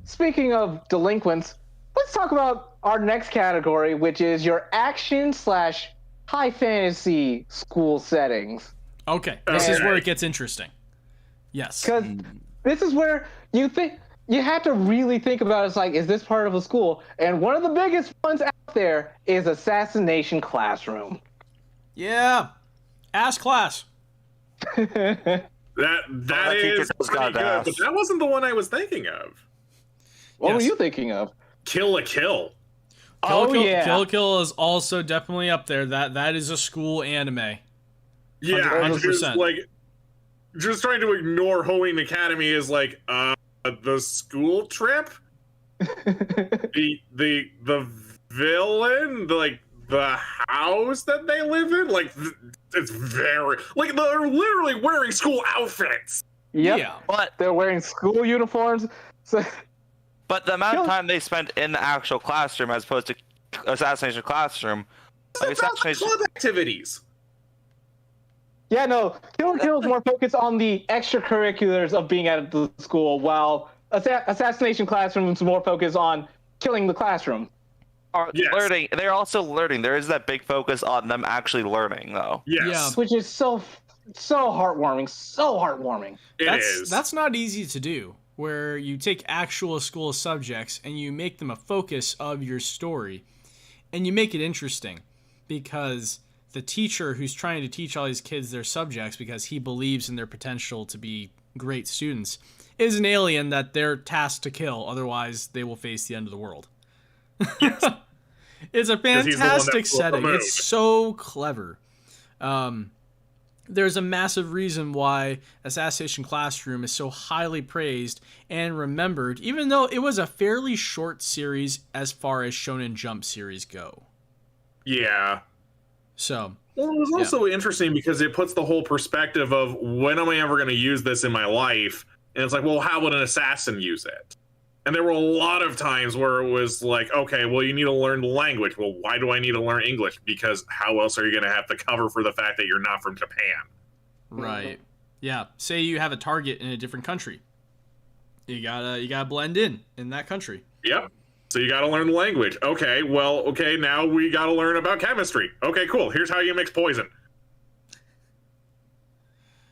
[SPEAKER 1] Speaking of delinquents, let's talk about our next category, which is your action/high high fantasy school settings.
[SPEAKER 2] Okay, this is where it gets interesting. Yes.
[SPEAKER 1] Because this is where you think you have to really think about it. It's like, is this part of a school? And one of the biggest ones out there is Assassination Classroom.
[SPEAKER 2] Yeah. Ass class.
[SPEAKER 3] That is pretty good, but that wasn't the one I was thinking of.
[SPEAKER 1] What were you thinking of?
[SPEAKER 3] Kill la Kill.
[SPEAKER 1] Yeah.
[SPEAKER 2] Kill la Kill is also definitely up there. That is a school anime.
[SPEAKER 3] Yeah,
[SPEAKER 2] 100%.
[SPEAKER 3] Just trying to ignore Hoenn Academy is like the school trip, the villain, the house that they live in, it's very they're literally wearing school outfits.
[SPEAKER 1] Yep.
[SPEAKER 2] Yeah,
[SPEAKER 4] but
[SPEAKER 1] they're wearing school uniforms. So,
[SPEAKER 4] but the amount of time they spent in the actual classroom as opposed to Assassination Classroom,
[SPEAKER 3] Assassination club activities.
[SPEAKER 1] yeah, no, Kill la Kill is more focused on the extracurriculars of being at the school, while Assassination Classroom is more focused on killing the classroom.
[SPEAKER 4] Learning. They're also learning. There is that big focus on them actually learning, though.
[SPEAKER 3] Yes.
[SPEAKER 2] Yeah.
[SPEAKER 1] Which is so heartwarming. So heartwarming.
[SPEAKER 2] That's not easy to do, where you take actual school subjects and you make them a focus of your story, and you make it interesting, because the teacher who's trying to teach all these kids their subjects because he believes in their potential to be great students is an alien that they're tasked to kill, otherwise they will face the end of the world.
[SPEAKER 3] Yes.
[SPEAKER 2] It's a fantastic setting. It's so clever. There's a massive reason why Assassination Classroom is so highly praised and remembered, even though it was a fairly short series as far as Shonen Jump series go.
[SPEAKER 3] Yeah.
[SPEAKER 2] So,
[SPEAKER 3] well, it was also interesting because it puts the whole perspective of when am I ever going to use this in my life? And it's like, well, how would an assassin use it? And there were a lot of times where it was like, okay, well, you need to learn the language. Well, why do I need to learn English? Because how else are you going to have to cover for the fact that you're not from Japan?
[SPEAKER 2] Right. Yeah. Say you have a target in a different country. You gotta blend in that country.
[SPEAKER 3] Yep. So you got to learn the language. Okay, well, okay, now we got to learn about chemistry. Okay, cool. Here's how you mix poison.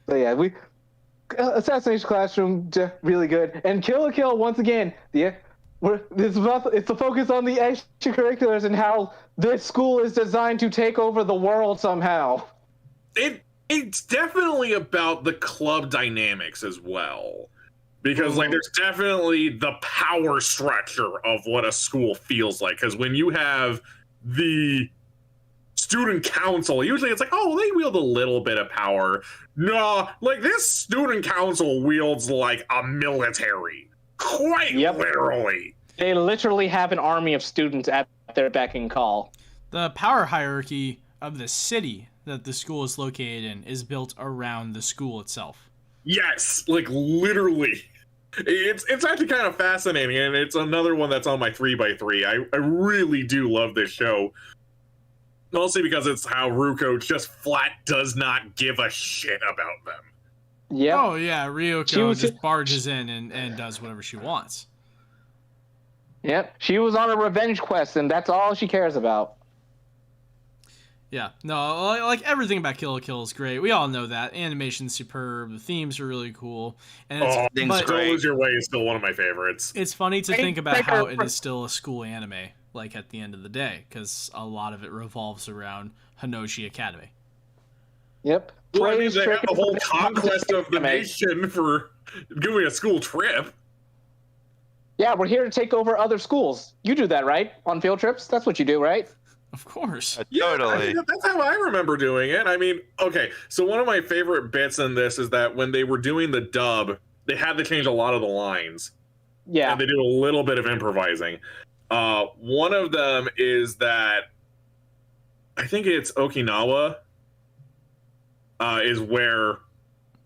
[SPEAKER 1] So yeah, Assassination Classroom, really good. And Kill la Kill, once again, it's the focus on the extracurriculars and how this school is designed to take over the world somehow.
[SPEAKER 3] It's definitely about the club dynamics as well. Because, there's definitely the power structure of what a school feels like. Because when you have the student council, usually it's like, oh, they wield a little bit of power. No, this student council wields like a military. Quite literally.
[SPEAKER 1] They literally have an army of students at their beck and call.
[SPEAKER 2] The power hierarchy of the city that the school is located in is built around the school itself.
[SPEAKER 3] Yes, literally. It's actually kind of fascinating, and it's another one that's on my 3x3. I really do love this show. Mostly because it's how Ruko just flat does not give a shit about them.
[SPEAKER 1] Yeah.
[SPEAKER 2] Oh, yeah, Ryoko just barges in and does whatever she wants.
[SPEAKER 1] Yep. She was on a revenge quest, and that's all she cares about.
[SPEAKER 2] Yeah. No, everything about Kill la Kill is great. We all know that. Animation's superb. The themes are really cool. And
[SPEAKER 3] Still Lose Your Way is still one of my favorites.
[SPEAKER 2] It's funny to think about how it is still a school anime, at the end of the day, because a lot of it revolves around Hinoshi Academy.
[SPEAKER 1] Yep.
[SPEAKER 3] Well, I mean, they have the whole conquest of the nation for doing a school trip.
[SPEAKER 1] Yeah, we're here to take over other schools. You do that, right? On field trips? That's what you do, right?
[SPEAKER 2] Of course.
[SPEAKER 4] Totally.
[SPEAKER 3] I mean, that's how I remember doing it. I mean, okay, so one of my favorite bits in this is that when they were doing the dub, they had to change a lot of the lines.
[SPEAKER 1] Yeah.
[SPEAKER 3] And they do a little bit of improvising. One of them is that I think it's Okinawa is where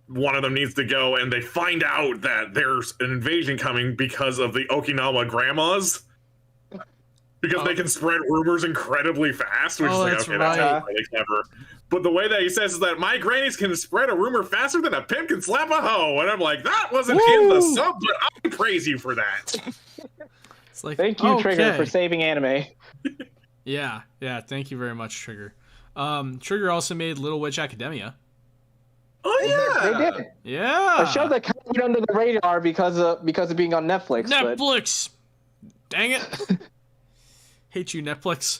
[SPEAKER 3] one of them needs to go, and they find out that there's an invasion coming because of the Okinawa grandmas. Because they can spread rumors incredibly fast, which is that's really clever. But the way that he says is that my grannies can spread a rumor faster than a pimp can slap a hoe. And I'm like, that wasn't in the sub, but I praise you for that.
[SPEAKER 1] Thank you, Trigger, for saving anime.
[SPEAKER 2] Yeah, thank you very much, Trigger. Trigger also made Little Witch Academia.
[SPEAKER 3] Oh
[SPEAKER 1] They
[SPEAKER 3] yeah,
[SPEAKER 1] did.
[SPEAKER 2] Yeah.
[SPEAKER 1] A show that kind of went under the radar because of being on Netflix. But
[SPEAKER 2] Netflix. Dang it. Hate you, Netflix.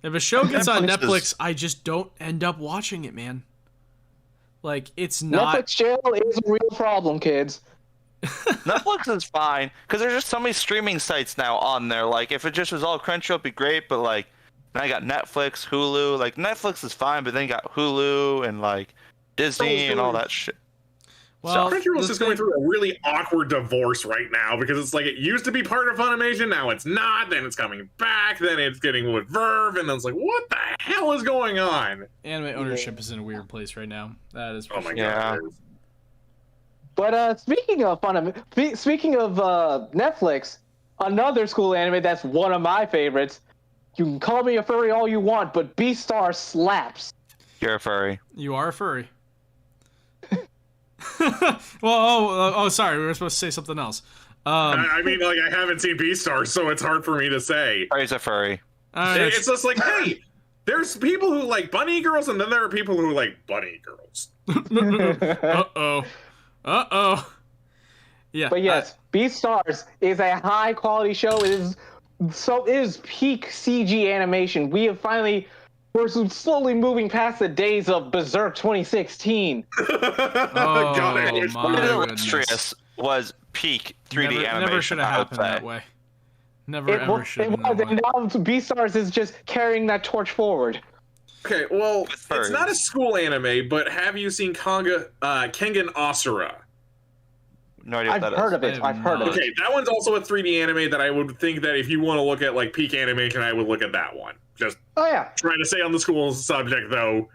[SPEAKER 2] If a show gets on
[SPEAKER 4] Netflix
[SPEAKER 2] Netflix,
[SPEAKER 4] is-
[SPEAKER 2] I just don't end up watching it, man. Like, it's not.
[SPEAKER 1] Netflix jail is a real problem, kids.
[SPEAKER 4] Netflix is fine because there's just so many streaming sites now on there. Like, if it just was all Crunchyroll, it'd be great. But like, now I got Netflix, Hulu. Like, Netflix is fine, but then you got Hulu and like Disney and all that shit.
[SPEAKER 2] Well,
[SPEAKER 3] Crunchyroll's
[SPEAKER 2] the
[SPEAKER 3] just going
[SPEAKER 2] thing-
[SPEAKER 3] through a really awkward divorce right now because it's like it used to be part of Funimation, now it's not. Then it's coming back. Then it's getting with Verve, and then it's like, what the hell is going on?
[SPEAKER 2] Anime ownership is in a weird place right now. That is.
[SPEAKER 3] Oh my
[SPEAKER 4] Yeah.
[SPEAKER 3] god.
[SPEAKER 1] But speaking of Netflix, another school anime that's one of my favorites. You can call me a furry all you want, but BStars slaps.
[SPEAKER 4] You're a furry.
[SPEAKER 2] You are a furry. Sorry, we were supposed to say something else.
[SPEAKER 3] I mean, like, I haven't seen BStars, so it's hard for me to say.
[SPEAKER 4] Furry's a furry.
[SPEAKER 3] It's just like, hey, there's people who like bunny girls, and then there are people who like bunny girls.
[SPEAKER 2] Uh-oh. Yeah.
[SPEAKER 1] But yes, BStars is a high quality show. It is peak CG animation. We're slowly moving past the days of Berserk 2016.
[SPEAKER 3] God, I wish-
[SPEAKER 2] my goodness.
[SPEAKER 4] Illustrious was peak 3D animation.
[SPEAKER 2] Never should have
[SPEAKER 4] I would
[SPEAKER 2] happened
[SPEAKER 4] say.
[SPEAKER 2] that way. Never ever should have
[SPEAKER 1] It was, and now BStars is just carrying that torch forward.
[SPEAKER 3] Okay, well,
[SPEAKER 4] With
[SPEAKER 3] it's not a
[SPEAKER 4] furries.
[SPEAKER 3] school anime, but have you seen Kengan Asura?
[SPEAKER 4] No idea what that
[SPEAKER 1] I've
[SPEAKER 4] is.
[SPEAKER 1] heard of it.
[SPEAKER 2] I have
[SPEAKER 1] I've heard of
[SPEAKER 2] not.
[SPEAKER 1] it.
[SPEAKER 3] Okay, that one's also a 3D anime that I would think that if you want to look at like peak animation, I would look at that one. Just
[SPEAKER 1] Oh yeah,
[SPEAKER 3] trying to stay on the school subject though.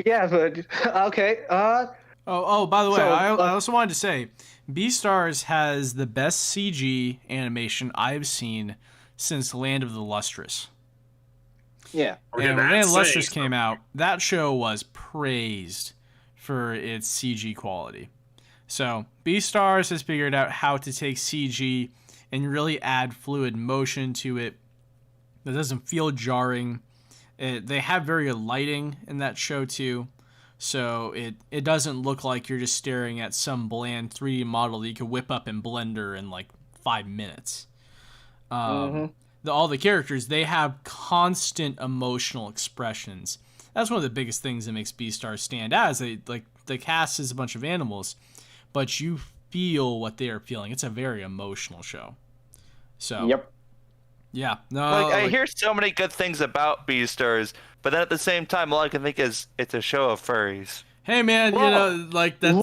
[SPEAKER 1] yeah. But okay.
[SPEAKER 2] By the way,
[SPEAKER 1] So,
[SPEAKER 2] I also wanted to say, BStars has the best CG animation I've seen since Land of the Lustrous.
[SPEAKER 1] Yeah.
[SPEAKER 3] Okay,
[SPEAKER 2] And when
[SPEAKER 3] that's
[SPEAKER 2] Land of the Lustrous
[SPEAKER 3] saying
[SPEAKER 2] came out, that show was praised for its CG quality. So BStars has figured out how to take CG and really add fluid motion to it that doesn't feel jarring. They have very good lighting in that show too, so it doesn't look like you're just staring at some bland 3D model that you could whip up in Blender in like 5 minutes. All the characters, they have constant emotional expressions. That's one of the biggest things that makes BStars stand out. Is the cast is a bunch of animals, but you feel what they are feeling. It's a very emotional show. So
[SPEAKER 1] Yep.
[SPEAKER 2] yeah, no,
[SPEAKER 4] I hear so many good things about BStars, but then at the same time, all I can think is it's a show of furries.
[SPEAKER 2] hey man,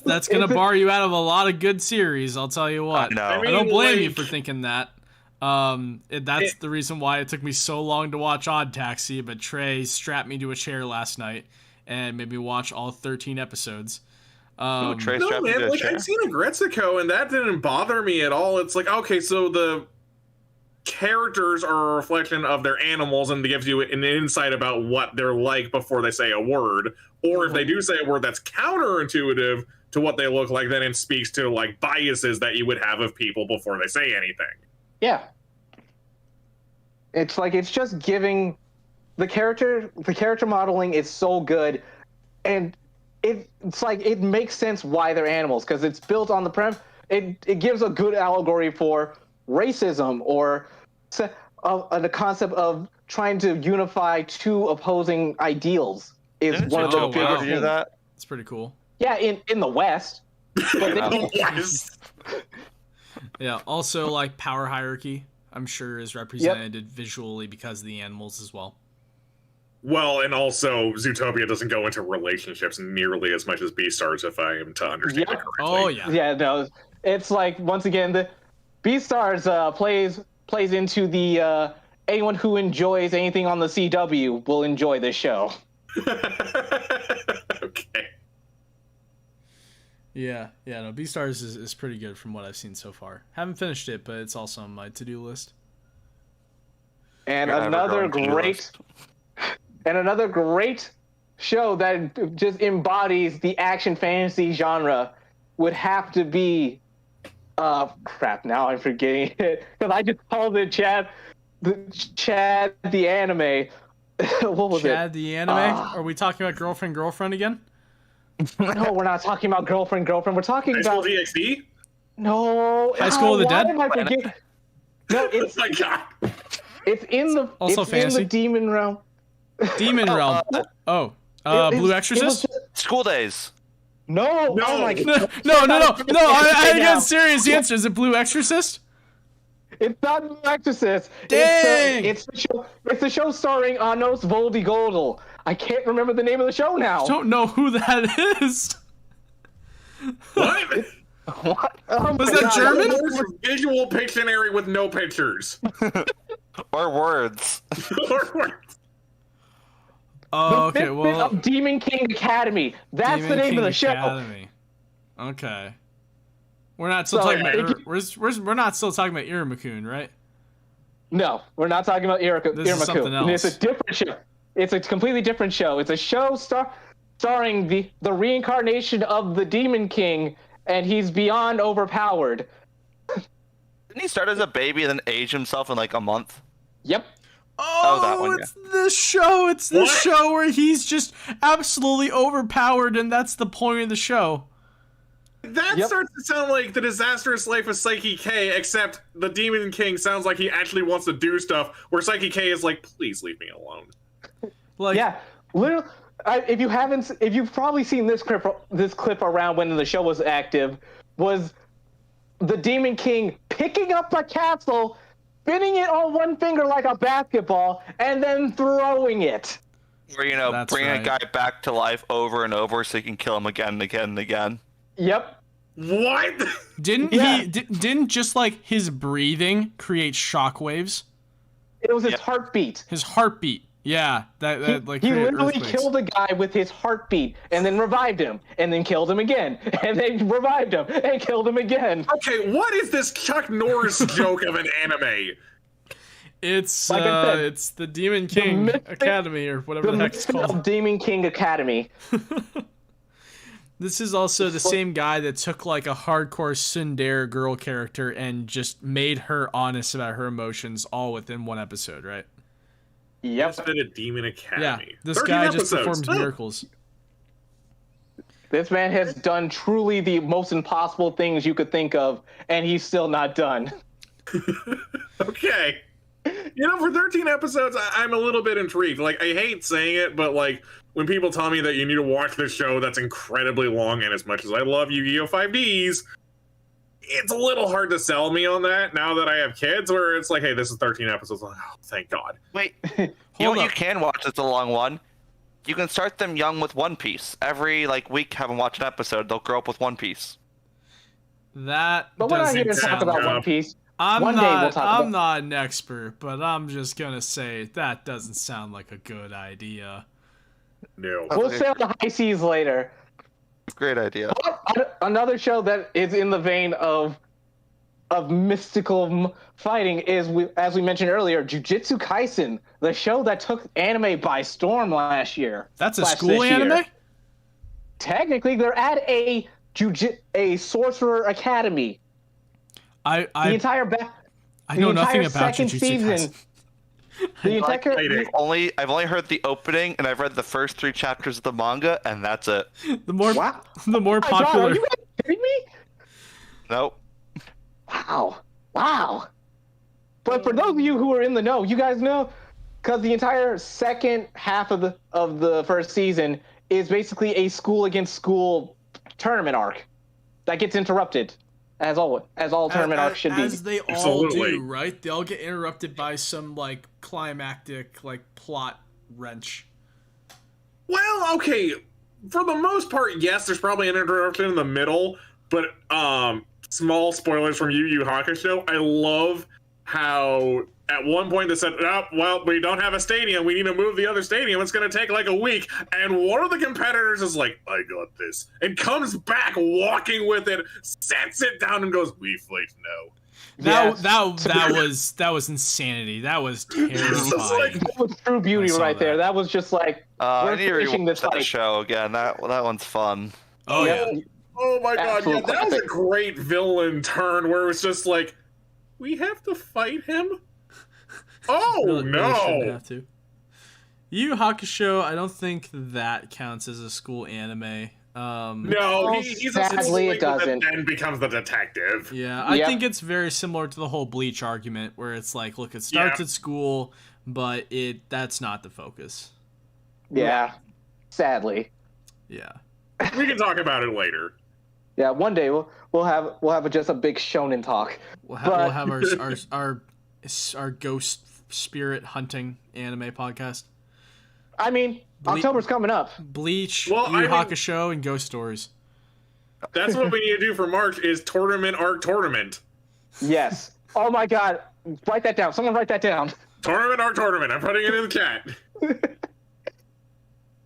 [SPEAKER 2] that's gonna bar you out of a lot of good series. I'll tell you what.
[SPEAKER 4] No.
[SPEAKER 3] I
[SPEAKER 2] I
[SPEAKER 3] mean,
[SPEAKER 2] don't blame you
[SPEAKER 3] like-
[SPEAKER 2] for thinking that. That's the reason why it took me so long to watch Odd Taxi, but Trey strapped me to a chair last night and made me watch all 13 episodes.
[SPEAKER 4] Trace
[SPEAKER 3] No,
[SPEAKER 4] strapped me to
[SPEAKER 3] man,
[SPEAKER 4] a
[SPEAKER 3] like
[SPEAKER 4] chair.
[SPEAKER 3] I've seen Agretsuko, and that didn't bother me at all. It's like, okay, so the characters are a reflection of their animals, and it gives you an insight about what they're like before they say a word. Or if they do say a word that's counterintuitive to what they look like, then it speaks to like biases that you would have of people before they say anything.
[SPEAKER 1] Yeah. It's just giving the character modeling is so good, and it's like it makes sense why they're animals because it's built on the premise. It gives a good allegory for racism or the concept of trying to unify two opposing ideals is
[SPEAKER 4] Didn't
[SPEAKER 1] one of the
[SPEAKER 2] Zootopia
[SPEAKER 1] biggest
[SPEAKER 2] wow.
[SPEAKER 4] do
[SPEAKER 1] things.
[SPEAKER 4] that?
[SPEAKER 2] It's pretty cool.
[SPEAKER 1] Yeah, in the West. But they,
[SPEAKER 3] Yes.
[SPEAKER 2] Yeah, also like power hierarchy, I'm sure is represented visually because of the animals as well.
[SPEAKER 3] Well, and also Zootopia doesn't go into relationships nearly as much as BStars, if I am to understand it
[SPEAKER 1] Yep.
[SPEAKER 3] correctly.
[SPEAKER 2] Oh yeah.
[SPEAKER 1] yeah, no, it's like once again the BStars plays into the anyone who enjoys anything on the CW will enjoy this show.
[SPEAKER 3] Okay.
[SPEAKER 2] Yeah, no, BStars is pretty good from what I've seen so far. Haven't finished it, but it's also on my to-do list.
[SPEAKER 1] And
[SPEAKER 4] Your
[SPEAKER 1] another
[SPEAKER 4] ever-growing
[SPEAKER 1] great show that just embodies the action fantasy genre would have to be crap, now I'm forgetting it because I just called it Chad the anime. What was
[SPEAKER 2] Chad the anime?
[SPEAKER 1] Ah.
[SPEAKER 2] Are we talking about girlfriend again?
[SPEAKER 1] it? No, we're not talking about girlfriend. We're talking
[SPEAKER 3] High School
[SPEAKER 1] about
[SPEAKER 3] DxD?
[SPEAKER 1] no.
[SPEAKER 2] High School of the
[SPEAKER 1] why
[SPEAKER 2] Dead?
[SPEAKER 1] am I forgetting? No,
[SPEAKER 3] Oh my god.
[SPEAKER 1] it's in the
[SPEAKER 2] Also
[SPEAKER 1] it's
[SPEAKER 2] fantasy.
[SPEAKER 1] in the demon realm.
[SPEAKER 2] Demon Realm. Blue Exorcist?
[SPEAKER 4] School Days.
[SPEAKER 1] No,
[SPEAKER 3] No.
[SPEAKER 1] oh my god.
[SPEAKER 2] No. I
[SPEAKER 1] now.
[SPEAKER 2] got a serious answer. Is it Blue Exorcist?
[SPEAKER 1] It's not Blue Exorcist.
[SPEAKER 2] Dang!
[SPEAKER 1] It's the show starring Anos Voldigodl. I can't remember the name of the show now.
[SPEAKER 2] I don't know who that is.
[SPEAKER 3] What?
[SPEAKER 1] What? Oh
[SPEAKER 2] Was
[SPEAKER 1] my
[SPEAKER 2] that
[SPEAKER 1] God.
[SPEAKER 2] German?
[SPEAKER 3] It's a visual Pictionary with no pictures.
[SPEAKER 4] Or words.
[SPEAKER 2] Oh, okay.
[SPEAKER 1] Fifth
[SPEAKER 2] Well,
[SPEAKER 1] of Demon King Academy. That's
[SPEAKER 2] Demon
[SPEAKER 1] the name
[SPEAKER 2] King
[SPEAKER 1] of the show.
[SPEAKER 2] Academy. Okay. We're not still
[SPEAKER 1] So,
[SPEAKER 2] talking about
[SPEAKER 1] if
[SPEAKER 2] we're not still talking about Iruma-kun, right?
[SPEAKER 1] No, we're not talking about Irma
[SPEAKER 2] This is something
[SPEAKER 1] Kun. It's a
[SPEAKER 2] else.
[SPEAKER 1] different show. It's a completely different show. It's a show starring the reincarnation of the Demon King, and he's beyond overpowered.
[SPEAKER 4] Didn't he start as a baby and then age himself in like a month?
[SPEAKER 1] Yep.
[SPEAKER 2] Oh,
[SPEAKER 4] that one,
[SPEAKER 2] it's this show. It's this
[SPEAKER 3] What?
[SPEAKER 2] show where he's just absolutely overpowered, and that's the point of the show.
[SPEAKER 3] That
[SPEAKER 1] Yep.
[SPEAKER 3] starts to sound like The Disastrous Life of Psyche K, except the Demon King sounds like he actually wants to do stuff, where Psyche K is like, please leave me alone.
[SPEAKER 2] Like,
[SPEAKER 1] Yeah. Literally, if you've probably seen this clip around when the show was active, was the Demon King picking up a castle, spinning it on one finger like a basketball, and then throwing it.
[SPEAKER 4] Or,
[SPEAKER 2] That's
[SPEAKER 4] bring
[SPEAKER 2] right.
[SPEAKER 4] a guy back to life over and over so you can kill him again and again and again.
[SPEAKER 1] Yep.
[SPEAKER 3] What?
[SPEAKER 2] didn't
[SPEAKER 1] Yeah.
[SPEAKER 2] he? Didn't just like his breathing create shockwaves?
[SPEAKER 1] It was his
[SPEAKER 4] Yep.
[SPEAKER 1] heartbeat.
[SPEAKER 2] His heartbeat. Yeah, that like
[SPEAKER 1] He
[SPEAKER 2] created
[SPEAKER 1] literally
[SPEAKER 2] earthquakes.
[SPEAKER 1] killed a guy with his heartbeat, and then revived him, and then killed him again, and then revived him, and killed him again.
[SPEAKER 3] Okay, what is this Chuck Norris joke of an anime?
[SPEAKER 2] It's
[SPEAKER 1] Like I said,
[SPEAKER 2] it's the Demon King
[SPEAKER 1] Mystic-
[SPEAKER 2] Academy or whatever
[SPEAKER 1] The
[SPEAKER 2] the heck it's
[SPEAKER 1] Misfit
[SPEAKER 2] called.
[SPEAKER 1] of Demon King Academy.
[SPEAKER 2] This is also the same guy that took like a hardcore tsundere girl character and just made her honest about her emotions all within one episode, right?
[SPEAKER 1] Yep.
[SPEAKER 3] Instead of Demon
[SPEAKER 2] Yeah,
[SPEAKER 3] Academy.
[SPEAKER 2] this
[SPEAKER 3] 13
[SPEAKER 2] guy just
[SPEAKER 3] episodes.
[SPEAKER 2] performs
[SPEAKER 3] Oh.
[SPEAKER 2] miracles.
[SPEAKER 1] This man has done truly the most impossible things you could think of, and he's still not done.
[SPEAKER 3] Okay. For 13 episodes, I'm a little bit intrigued. Like, I hate saying it, but like, when people tell me that you need to watch this show that's incredibly long, and as much as I love Yu-Gi-Oh! 5Ds, it's a little hard to sell me on that now that I have kids, where it's like, hey, this is 13 episodes. Like, oh, thank God.
[SPEAKER 4] Wait,
[SPEAKER 2] Hold
[SPEAKER 4] you
[SPEAKER 2] up.
[SPEAKER 4] can watch that's a long one. You can start them young with One Piece. Every week, have them watch an episode. They'll grow up with One Piece.
[SPEAKER 2] That
[SPEAKER 1] But we're not here to
[SPEAKER 2] doesn't
[SPEAKER 1] talk
[SPEAKER 2] sound
[SPEAKER 1] about
[SPEAKER 3] good.
[SPEAKER 1] One Piece.
[SPEAKER 2] I'm
[SPEAKER 1] One day
[SPEAKER 2] not.
[SPEAKER 1] we'll talk
[SPEAKER 2] I'm
[SPEAKER 1] about-
[SPEAKER 2] not an expert, but I'm just gonna say that doesn't sound like a good idea.
[SPEAKER 3] No.
[SPEAKER 1] We'll sail the high seas later.
[SPEAKER 4] Great idea.
[SPEAKER 1] Another show that is in the vein of mystical fighting is, as we mentioned earlier, Jujutsu Kaisen, the show that took anime by storm last year.
[SPEAKER 2] That's a
[SPEAKER 1] Slash
[SPEAKER 2] school
[SPEAKER 1] this year.
[SPEAKER 2] anime.
[SPEAKER 1] Technically, they're at a sorcerer academy. The
[SPEAKER 2] I
[SPEAKER 1] entire
[SPEAKER 2] I know
[SPEAKER 1] the
[SPEAKER 2] nothing
[SPEAKER 1] entire
[SPEAKER 2] about
[SPEAKER 1] second
[SPEAKER 2] Jujutsu
[SPEAKER 1] season.
[SPEAKER 2] Kaisen.
[SPEAKER 1] The entire
[SPEAKER 4] I've only heard the opening, and I've read the first 3 chapters of the manga, and that's it.
[SPEAKER 2] The more
[SPEAKER 1] Wow.
[SPEAKER 2] the more
[SPEAKER 1] Oh my God,
[SPEAKER 2] popular.
[SPEAKER 1] are you guys kidding me?
[SPEAKER 4] Nope.
[SPEAKER 1] Wow. But for those of you who are in the know, you guys know, because the entire second half of the first season is basically a school against school tournament arc that gets interrupted, as all tournament arcs should be.
[SPEAKER 2] As they all
[SPEAKER 3] Absolutely.
[SPEAKER 2] do, right? They all get interrupted by some like climactic like plot wrench.
[SPEAKER 3] Well, okay. For the most part, yes, there's probably an interruption in the middle, but small spoilers from Yu Yu Hakusho. I love how at one point they said, oh, well, we don't have a stadium. We need to move the other stadium. It's going to take like a week. And one of the competitors is like, I got this. And comes back walking with it, sets it down and goes, we fight now.
[SPEAKER 1] Yes.
[SPEAKER 2] That was insanity. That was terrifying.
[SPEAKER 3] like-
[SPEAKER 1] That was true beauty
[SPEAKER 2] I saw
[SPEAKER 1] right there.
[SPEAKER 2] that.
[SPEAKER 1] That was just like,
[SPEAKER 4] I
[SPEAKER 1] we're
[SPEAKER 4] need to
[SPEAKER 1] finishing
[SPEAKER 4] rewatch
[SPEAKER 1] this
[SPEAKER 4] that
[SPEAKER 1] fight.
[SPEAKER 4] show again. That one's fun.
[SPEAKER 2] Oh yeah.
[SPEAKER 3] Oh my god,
[SPEAKER 1] Absolute
[SPEAKER 3] yeah, that was a
[SPEAKER 1] classic.
[SPEAKER 3] great villain turn where it was just like, we have to fight him? Oh
[SPEAKER 2] Really shouldn't
[SPEAKER 3] no.
[SPEAKER 2] have to. Yu Yu Hakusho, I don't think that counts as a school anime.
[SPEAKER 3] No, he's a
[SPEAKER 1] sadly, it doesn't.
[SPEAKER 3] Then becomes the detective.
[SPEAKER 2] Yeah, I
[SPEAKER 1] Yep.
[SPEAKER 2] think it's very similar to the whole Bleach argument, where it's like, look, it starts at school, but that's not the focus.
[SPEAKER 1] Yeah, sadly.
[SPEAKER 2] Yeah.
[SPEAKER 3] We can talk about it later.
[SPEAKER 1] Yeah, one day we'll have just a big shonen talk.
[SPEAKER 2] We'll have our ghost spirit hunting anime podcast.
[SPEAKER 1] I mean, October's coming up.
[SPEAKER 2] Bleach,
[SPEAKER 3] Well,
[SPEAKER 2] Yu Yu
[SPEAKER 3] I mean-
[SPEAKER 2] Hakusho, and ghost stories.
[SPEAKER 3] That's what we need to do for March is tournament arc tournament.
[SPEAKER 1] Yes. Oh my God, write that down. Someone write that down.
[SPEAKER 3] Tournament arc tournament. I'm putting it in the chat.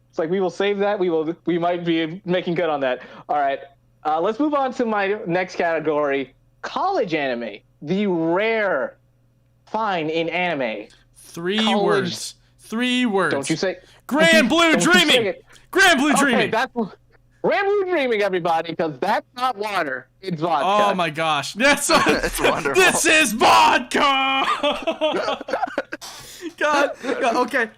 [SPEAKER 1] It's like we will save that. We might be making good on that. All right. Let's move on to my next category: college anime. The rare find in anime.
[SPEAKER 2] Three words.
[SPEAKER 1] Don't you say
[SPEAKER 2] Grand Blue
[SPEAKER 1] don't you say
[SPEAKER 2] Dreaming.
[SPEAKER 1] it.
[SPEAKER 2] Grand Blue
[SPEAKER 1] Okay,
[SPEAKER 2] Dreaming.
[SPEAKER 1] that's Grand Blue Dreaming, everybody, because that's not water. It's vodka.
[SPEAKER 2] Oh my gosh. That's
[SPEAKER 4] It's wonderful.
[SPEAKER 2] This is vodka. God. Okay.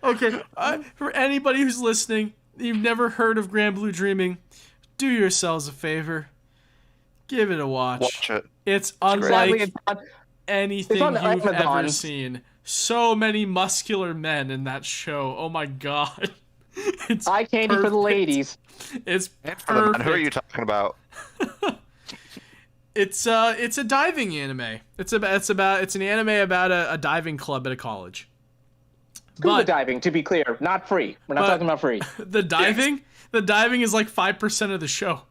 [SPEAKER 2] For anybody who's listening, you've never heard of Grand Blue Dreaming, do yourselves a favor. Give it a watch.
[SPEAKER 4] Watch it.
[SPEAKER 2] It's
[SPEAKER 1] Sadly,
[SPEAKER 2] unlike
[SPEAKER 1] it's not-
[SPEAKER 2] anything
[SPEAKER 1] it's on
[SPEAKER 2] you've
[SPEAKER 1] Amazon.
[SPEAKER 2] ever seen. So many muscular men in that show. Oh my god. It's
[SPEAKER 1] eye candy for the
[SPEAKER 2] perfect.
[SPEAKER 1] ladies.
[SPEAKER 2] It's
[SPEAKER 4] For the man,
[SPEAKER 2] perfect.
[SPEAKER 4] who are you talking about?
[SPEAKER 2] It's a diving anime. It's an anime about a diving club at a college.
[SPEAKER 1] Scuba diving, to be clear, not free. We're not
[SPEAKER 2] but-
[SPEAKER 1] talking about free.
[SPEAKER 2] The diving is like 5% of the show.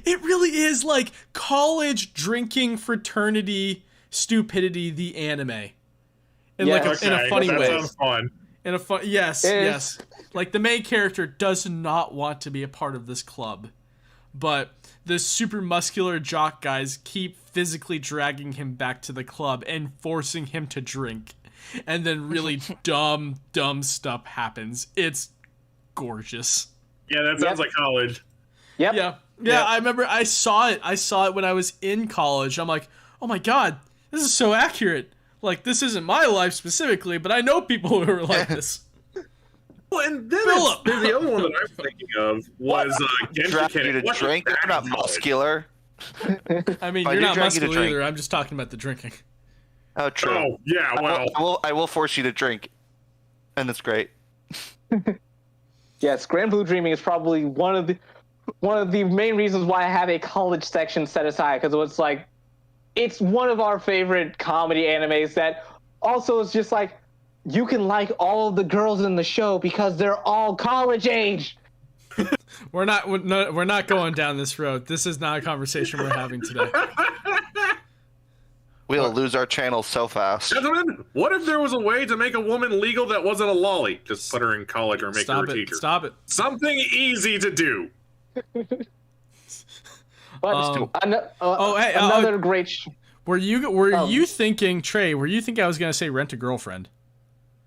[SPEAKER 2] It really is like college drinking fraternity stupidity, the anime. In
[SPEAKER 1] Yes.
[SPEAKER 2] in a funny
[SPEAKER 3] that
[SPEAKER 2] way.
[SPEAKER 3] sounds fun.
[SPEAKER 2] In a fun yes.
[SPEAKER 1] Yes.
[SPEAKER 2] Like the main character does not want to be a part of this club, but the super muscular jock guys keep physically dragging him back to the club and forcing him to drink. And then really dumb stuff happens. It's gorgeous.
[SPEAKER 3] Yeah, that sounds like college.
[SPEAKER 1] Yep.
[SPEAKER 2] Yeah, I remember I saw it when I was in college. I'm like, "Oh my god, this is so accurate." Like, this isn't my life specifically, but I know people who are like this.
[SPEAKER 3] Well, and then
[SPEAKER 2] Philip!
[SPEAKER 3] the other one that I was thinking of was
[SPEAKER 4] Drag you to
[SPEAKER 3] Genshin.
[SPEAKER 4] drink? They're not muscular.
[SPEAKER 2] I mean,
[SPEAKER 4] I
[SPEAKER 2] you're
[SPEAKER 4] do
[SPEAKER 2] not
[SPEAKER 4] drag you to
[SPEAKER 2] muscular
[SPEAKER 4] drink.
[SPEAKER 2] either. I'm just talking about the drinking.
[SPEAKER 4] Oh, true.
[SPEAKER 3] Oh, yeah, well.
[SPEAKER 4] I will force you to drink, and it's great.
[SPEAKER 1] Yes, Grand Blue Dreaming is probably one of the main reasons why I have a college section set aside, because it's like it's one of our favorite comedy animes that also is just like you can like all of the girls in the show because they're all college age.
[SPEAKER 2] We're not going down this road. This is not a conversation we're having today.
[SPEAKER 4] We'll lose our channel so fast.
[SPEAKER 3] Gentlemen, what if there was a way to make a woman legal that wasn't a lolly? Just put her in college or make her a teacher.
[SPEAKER 2] Stop it.
[SPEAKER 3] Something easy to do.
[SPEAKER 1] But
[SPEAKER 2] hey,
[SPEAKER 1] another great.
[SPEAKER 2] Were you thinking, Trey? Were you thinking I was gonna say Rent a Girlfriend?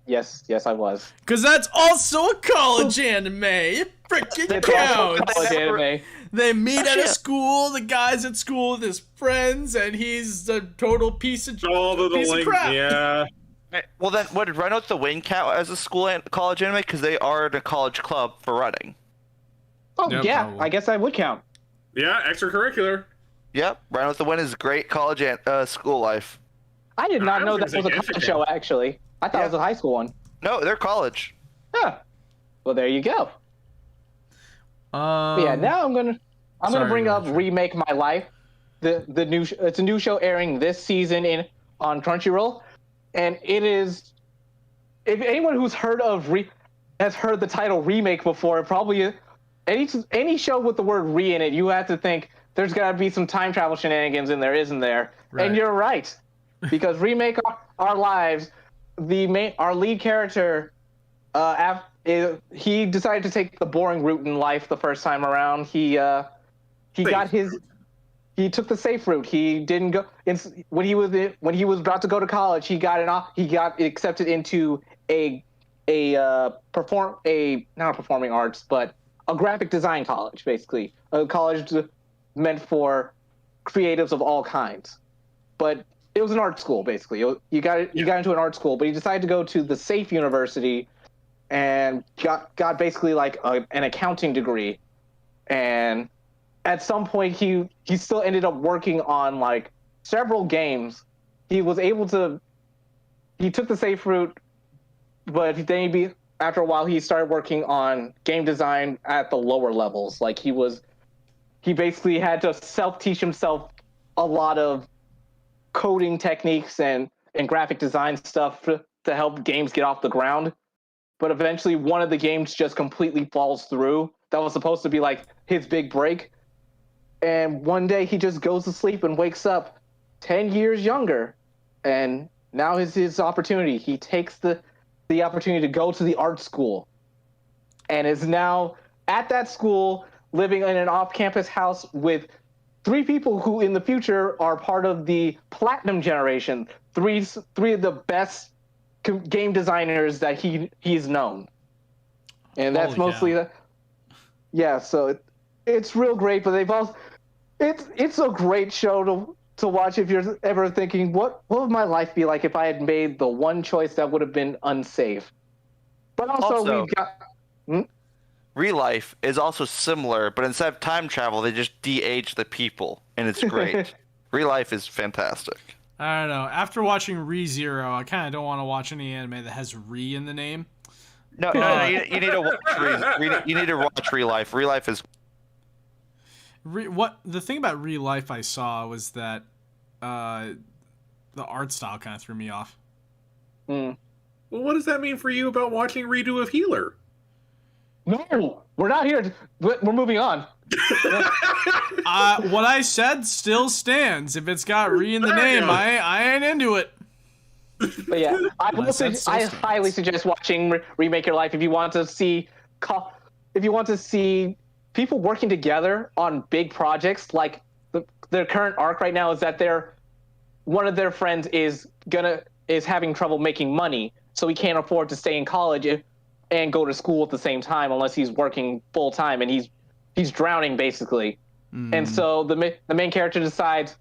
[SPEAKER 1] Yes, I was.
[SPEAKER 2] Because that's also a college anime. It freaking
[SPEAKER 1] It's also
[SPEAKER 2] counts.
[SPEAKER 1] college anime.
[SPEAKER 2] They meet at a school. The guy's at school with his friends, and he's a total piece of
[SPEAKER 3] All the
[SPEAKER 2] piece of
[SPEAKER 3] link,
[SPEAKER 2] crap.
[SPEAKER 3] yeah.
[SPEAKER 4] Well, then, what did Run Out the Wind count as a college anime? Because they are in a college club for running.
[SPEAKER 1] Oh
[SPEAKER 2] Yeah,
[SPEAKER 1] yeah,
[SPEAKER 2] probably.
[SPEAKER 1] I guess that would count.
[SPEAKER 3] Yeah, extracurricular.
[SPEAKER 4] Yep, Run Out the Wind is great college school life.
[SPEAKER 1] I did not
[SPEAKER 3] I
[SPEAKER 1] know
[SPEAKER 3] was
[SPEAKER 1] that was a
[SPEAKER 3] gonna say
[SPEAKER 1] college show. Actually, I thought it was a high school one.
[SPEAKER 4] No, they're college.
[SPEAKER 1] Huh. Well, there you go. Yeah, now I'm gonna
[SPEAKER 2] Sorry,
[SPEAKER 1] bring up
[SPEAKER 2] Roger.
[SPEAKER 1] Remake My Life. The new it's a new show airing this season on Crunchyroll, and it is. If anyone who's heard of has heard the title Remake before, probably any show with the word "re" in it, you have to think there's got to be some time travel shenanigans in there, isn't there?
[SPEAKER 2] Right.
[SPEAKER 1] And you're right, because Remake Our Lives, our lead character, he decided to take the boring route in life the first time around. He took the safe route. He didn't go when he was about to go to college. He got accepted into not a performing arts, but a graphic design college, basically a college meant for creatives of all kinds. But it was an art school basically. You got into an art school, but he decided to go to the Safe University and got basically like an accounting degree. And at some point, he still ended up working on like several games. He was able to. He took the safe route, but then after a while he started working on game design at the lower levels. Like he basically had to self-teach himself a lot of coding techniques and graphic design stuff to help games get off the ground. But eventually one of the games just completely falls through. That was supposed to be like his big break. And one day he just goes to sleep and wakes up 10 years younger. And now is his opportunity. He takes the opportunity to go to the art school and is now at that school living in an off-campus house with 3 people who in the future are part of the platinum generation. Three of the best game designers that he's known. And that's mostly that. Yeah, so it's real great, but it's a great show to watch if you're ever thinking, what would my life be like if I had made the one choice that would have been unsafe? But also we've got...
[SPEAKER 4] Real life is also similar, but instead of time travel, they just de-age the people, and it's great. Real life is fantastic.
[SPEAKER 2] I don't know. After watching ReZero, I kind of don't want to watch any anime that has Re in the name.
[SPEAKER 4] No, you need to watch you need to watch Real Life. Real Life is...
[SPEAKER 2] What the thing about Real Life I saw was that the art style kind of threw me off.
[SPEAKER 3] Well, what does that mean for you about watching Redo of Healer?
[SPEAKER 1] No, we're not here. We're moving on.
[SPEAKER 2] What I said still stands. If it's got Re in the name, I ain't into it.
[SPEAKER 1] But yeah, I highly suggest watching Remake Your Life if you want to see people working together on big projects. Like their current arc right now is that one of their friends is having trouble making money, so he can't afford to stay in college and go to school at the same time unless he's working full time, and he's drowning basically. And so the main character decides,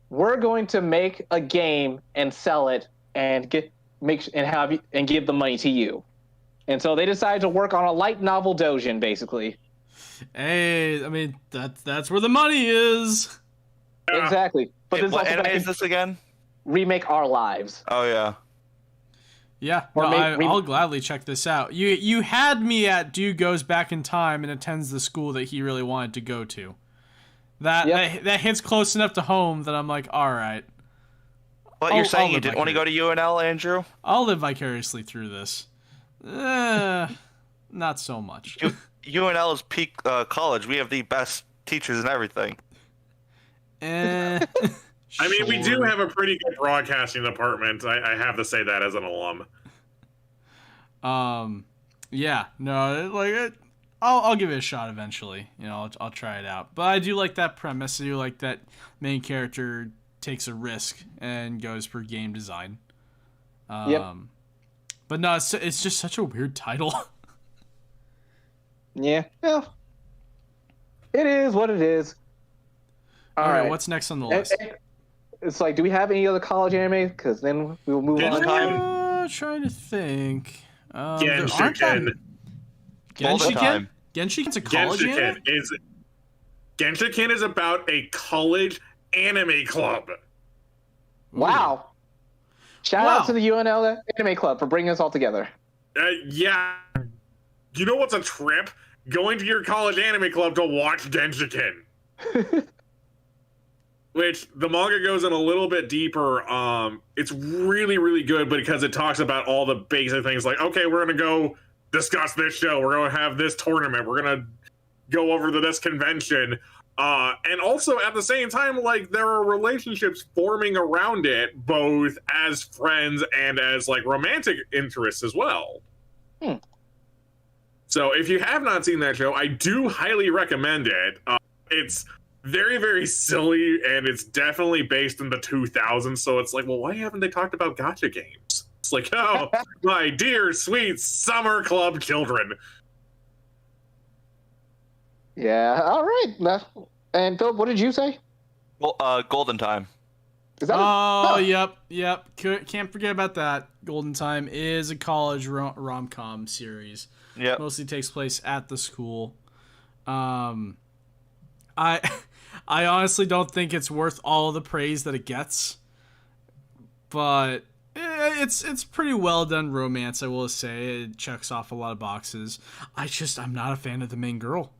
[SPEAKER 1] we're going to make a game and sell it and give the money to you. And so they decide to work on a light novel doujin basically.
[SPEAKER 2] Hey, I mean that's where the money is.
[SPEAKER 1] Exactly. But
[SPEAKER 4] Hey, what anime is this again?
[SPEAKER 1] Remake Our Lives.
[SPEAKER 4] Oh yeah.
[SPEAKER 2] Yeah, I'll gladly check this out. You had me at dude goes back in time and attends the school that he really wanted to go to. That hits close enough to home that I'm like, all right.
[SPEAKER 4] What you're saying you didn't want to go to UNL, Andrew?
[SPEAKER 2] I'll live vicariously through this. Not so much.
[SPEAKER 4] UNL is peak college. We have the best teachers and everything.
[SPEAKER 3] I mean, we do have a pretty good broadcasting department. I have to say that as an alum.
[SPEAKER 2] Yeah, no, I'll give it a shot eventually. You know, I'll try it out. But I do like that premise. I do like that main character takes a risk and goes for game design.
[SPEAKER 1] Yep.
[SPEAKER 2] But no, it's just such a weird title.
[SPEAKER 1] Yeah. Well, it is what it is.
[SPEAKER 2] All right, what's next on the list?
[SPEAKER 1] It's like, do we have any other college anime? Because then we'll move on.
[SPEAKER 2] Trying to think.
[SPEAKER 3] Genshiken.
[SPEAKER 2] Genshiken? Genshiken's a college anime?
[SPEAKER 3] Genshiken is about a college anime club.
[SPEAKER 1] Wow. Shout out to the UNL Anime Club for bringing us all together.
[SPEAKER 3] Yeah. You know what's a trip? Going to your college anime club to watch Genshiken. Which the manga goes in a little bit deeper. It's really, really good because it talks about all the basic things like, okay, we're going to go discuss this show. We're going to have this tournament. We're going to go over to this convention. And also at the same time, like, there are relationships forming around it, both as friends and as like romantic interests as well. So if you have not seen that show, I do highly recommend it. It's very, very silly, and it's definitely based in the 2000s, so it's like, well, why haven't they talked about gacha games? It's like, oh, my dear, sweet summer club children.
[SPEAKER 1] Yeah, all right. And Philip, what did you say?
[SPEAKER 4] Well, Golden Time.
[SPEAKER 1] Is that
[SPEAKER 2] Oh, yep. Can't forget about that. Golden Time is a college rom-com series.
[SPEAKER 4] Yep.
[SPEAKER 2] Mostly takes place at the school. I I honestly don't think it's worth all of the praise that it gets, but it's pretty well done romance. I will say it checks off a lot of boxes. I'm not a fan of the main girl.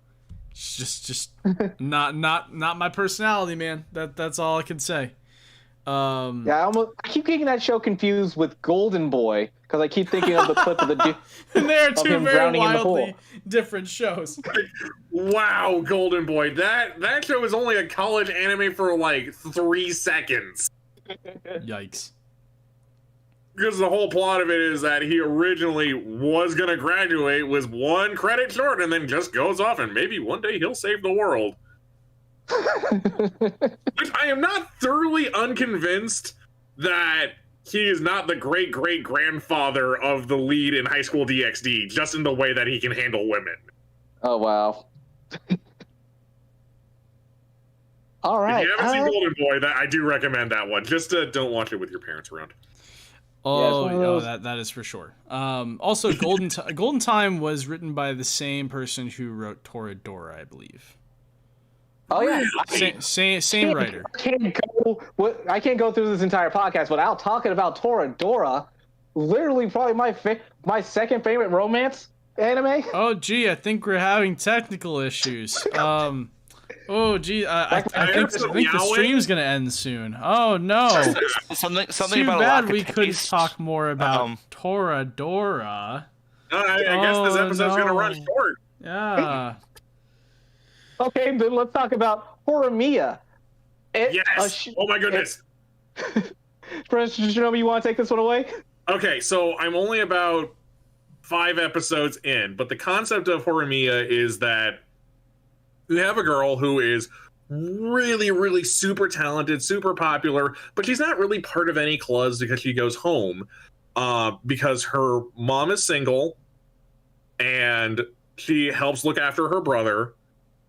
[SPEAKER 2] It's just not my personality, man. That's all I can say.
[SPEAKER 1] Yeah, I keep getting that show confused with Golden Boy because I keep thinking of the clip of the dude.
[SPEAKER 2] And they're
[SPEAKER 1] of
[SPEAKER 2] two
[SPEAKER 1] him
[SPEAKER 2] very
[SPEAKER 1] drowning in the
[SPEAKER 2] wildly
[SPEAKER 1] pool.
[SPEAKER 2] different shows.
[SPEAKER 3] Wow, Golden Boy. That show was only a college anime for like 3 seconds.
[SPEAKER 2] Yikes.
[SPEAKER 3] Because the whole plot of it is that he originally was going to graduate, was 1 credit short, and then just goes off and maybe one day he'll save the world. Which I am not thoroughly unconvinced that he is not the great-great-grandfather of the lead in High School DxD, just in the way that he can handle women.
[SPEAKER 1] Oh, wow. All right.
[SPEAKER 3] If you haven't seen Golden Boy, I do recommend that one. Just don't watch it with your parents around.
[SPEAKER 2] Oh, that is for sure. Also, Golden Time was written by the same person who wrote Toradora, I believe.
[SPEAKER 1] Oh yeah,
[SPEAKER 2] Same writer.
[SPEAKER 1] I can't go through this entire podcast without talking about Toradora. Literally, probably my second favorite romance anime.
[SPEAKER 2] Oh gee, I think we're having technical issues. Oh gee, I think the stream's gonna end soon. Oh no.
[SPEAKER 4] Something
[SPEAKER 2] Too
[SPEAKER 4] about
[SPEAKER 2] bad
[SPEAKER 4] a lack of
[SPEAKER 2] we couldn't
[SPEAKER 4] taste.
[SPEAKER 2] talk more about Toradora.
[SPEAKER 3] I guess this episode's going to run
[SPEAKER 2] no.
[SPEAKER 3] short.
[SPEAKER 2] Yeah.
[SPEAKER 1] Okay, then let's talk about Horimiya.
[SPEAKER 3] Yes. Oh my goodness.
[SPEAKER 1] Professor Shinobi, you want to take this one away?
[SPEAKER 3] Okay, so I'm only about 5 episodes in, but the concept of Horimiya is that you have a girl who is really, really super talented, super popular, but she's not really part of any clubs because she goes home because her mom is single and she helps look after her brother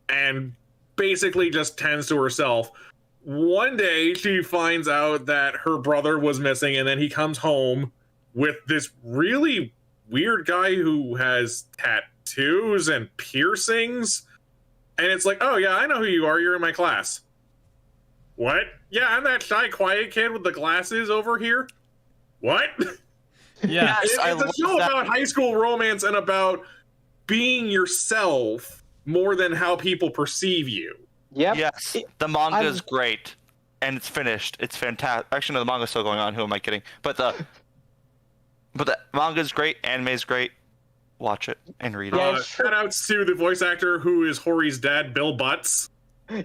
[SPEAKER 3] and basically just tends to herself. One day she finds out that her brother was missing, and then he comes home with this really weird guy who has tattoos and piercings. And it's like, oh yeah, I know who you are. You're in my class. What? Yeah, I'm that shy, quiet kid with the glasses over here. What?
[SPEAKER 2] Yeah.
[SPEAKER 3] It's a show about high school romance and about being yourself more than how people perceive you.
[SPEAKER 1] Yep.
[SPEAKER 4] Yes, the manga is great, and it's finished. It's fantastic. Actually, no, the manga's still going on. Who am I kidding? But the manga's great. Anime's great. Watch it and read it.
[SPEAKER 1] Yeah,
[SPEAKER 3] Shout outs to the voice actor who is Hori's dad, Bill Butts.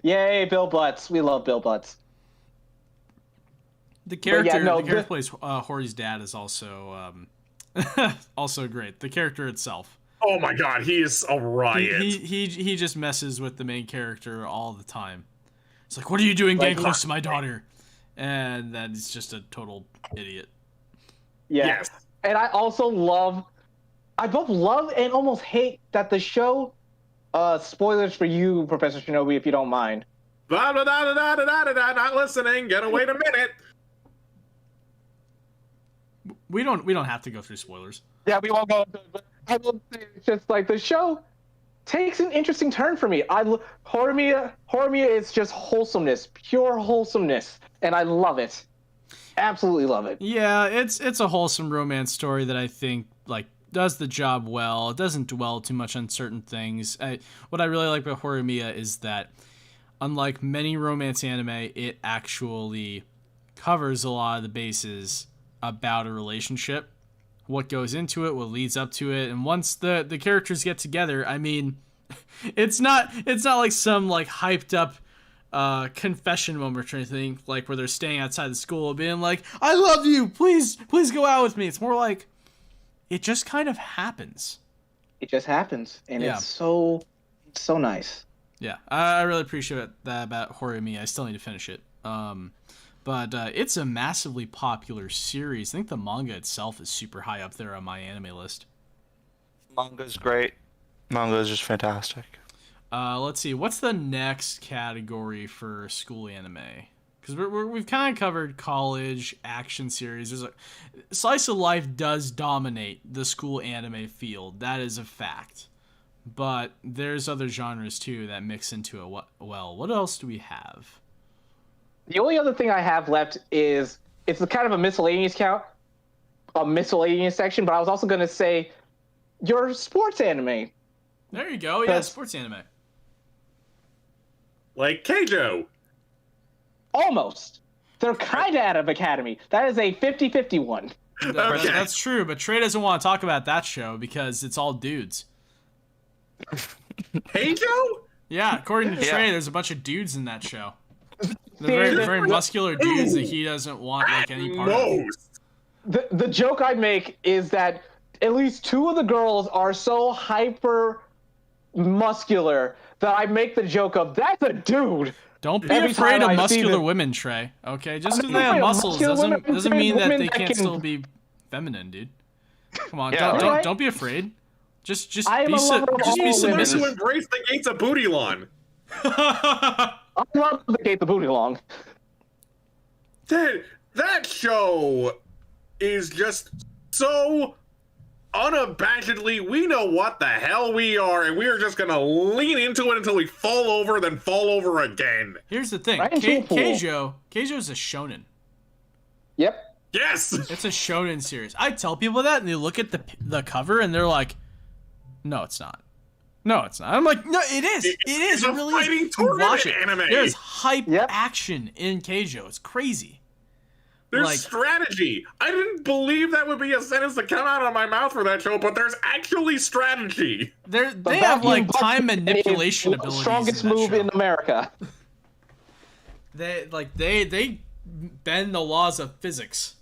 [SPEAKER 1] Yay, Bill Butts. We love Bill Butts.
[SPEAKER 2] The character,
[SPEAKER 1] yeah, no,
[SPEAKER 2] the character plays Hori's dad is also also great. The character itself.
[SPEAKER 3] Oh my god, he is a riot.
[SPEAKER 2] He just messes with the main character all the time. It's like, what are you doing getting close to my daughter? And then he's just a total idiot.
[SPEAKER 1] Yeah.
[SPEAKER 3] Yes.
[SPEAKER 1] And I both love and almost hate that the show, spoilers for you, Professor Shinobi, if you don't mind.
[SPEAKER 3] Blah, blah, blah, blah, blah, blah, blah, not listening. Gotta wait a minute.
[SPEAKER 2] We don't have to go through spoilers.
[SPEAKER 1] Yeah, we won't go into it, but I will say it's just like the show takes an interesting turn for me. Horimiya is just wholesomeness, pure wholesomeness, and I love it. Absolutely love it.
[SPEAKER 2] Yeah, it's a wholesome romance story that I think does the job well. It doesn't dwell too much on certain things. What I really like about Horimiya is that, unlike many romance anime, it actually covers a lot of the bases about a relationship, what goes into it, what leads up to it, and once the characters get together, I mean, it's not like some hyped up confession moment or anything, like where they're staying outside the school being like, I love you, please go out with me. It's more like it just kind of happens.
[SPEAKER 1] It just happens, and
[SPEAKER 2] Yeah.
[SPEAKER 1] it's so nice.
[SPEAKER 2] Yeah, I really appreciate that about Horimiya. I still need to finish it. But it's a massively popular series. I think the manga itself is super high up there on my anime list.
[SPEAKER 4] Manga's great. Manga is just fantastic.
[SPEAKER 2] Let's see. What's the next category for school anime? Because we've kind of covered college action series. Slice of life does dominate the school anime field. That is a fact. But there's other genres too that mix into it well. What else do we have?
[SPEAKER 1] The only other thing I have left is it's kind of a miscellaneous section, but I was also going to say your sports anime.
[SPEAKER 2] There you go. Yeah, sports anime.
[SPEAKER 3] Like Keijo.
[SPEAKER 1] Almost. They're kind of out of Academy. That is a 50-50 one.
[SPEAKER 2] That's true, but Trey doesn't want to talk about that show because it's all dudes.
[SPEAKER 3] Keijo?
[SPEAKER 2] Yeah, according to Trey, there's a bunch of dudes in that show. They're very muscular dudes that he doesn't want like any part of.
[SPEAKER 1] The joke I make is that at least 2 of the girls are so hyper muscular that I make the joke of, that's a dude.
[SPEAKER 2] Don't be afraid of muscular women, Trey. Okay, just because they have muscles doesn't mean that they can't still be feminine, dude. Come on, don't be afraid. Just be submissive.
[SPEAKER 3] To embrace the gates of Bootylon.
[SPEAKER 1] I love the Gates of Bootylon.
[SPEAKER 3] That show is just so unabashedly, we know what the hell we are, and we are just gonna lean into it until we fall over, then fall over again.
[SPEAKER 2] Here's the thing, Keijo is a shonen.
[SPEAKER 1] Yep.
[SPEAKER 3] Yes!
[SPEAKER 2] It's a shonen series. I tell people that, and they look at the cover, and they're like, no, it's not. No, it's not. I'm like, no, it is. It is.
[SPEAKER 3] It's
[SPEAKER 2] it really
[SPEAKER 3] fighting
[SPEAKER 2] is.
[SPEAKER 3] Watch
[SPEAKER 2] it.
[SPEAKER 3] Anime.
[SPEAKER 2] There's hype action in Keijo. It's crazy.
[SPEAKER 3] There's strategy. I didn't believe that would be a sentence to come out of my mouth for that show, but there's actually strategy.
[SPEAKER 2] They have like time manipulation abilities.
[SPEAKER 1] Strongest move in America.
[SPEAKER 2] They bend the laws of physics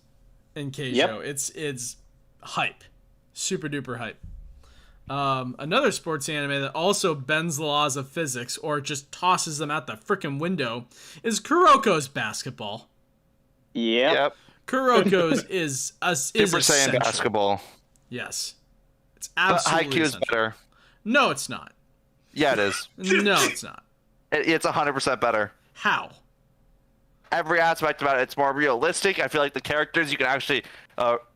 [SPEAKER 2] in Keijo. Yep. It's hype. Super duper hype. Another sports anime that also bends the laws of physics or just tosses them out the frickin' window is Kuroko's basketball.
[SPEAKER 1] Yep.
[SPEAKER 2] Kuroko's is
[SPEAKER 4] Super Saiyan basketball.
[SPEAKER 2] Yes. It's absolutely
[SPEAKER 4] Haikyuu is better.
[SPEAKER 2] No, it's not.
[SPEAKER 4] Yeah, it is.
[SPEAKER 2] No, it's not.
[SPEAKER 4] It's 100% better.
[SPEAKER 2] How?
[SPEAKER 4] Every aspect about it, it's more realistic. I feel like the characters, you can actually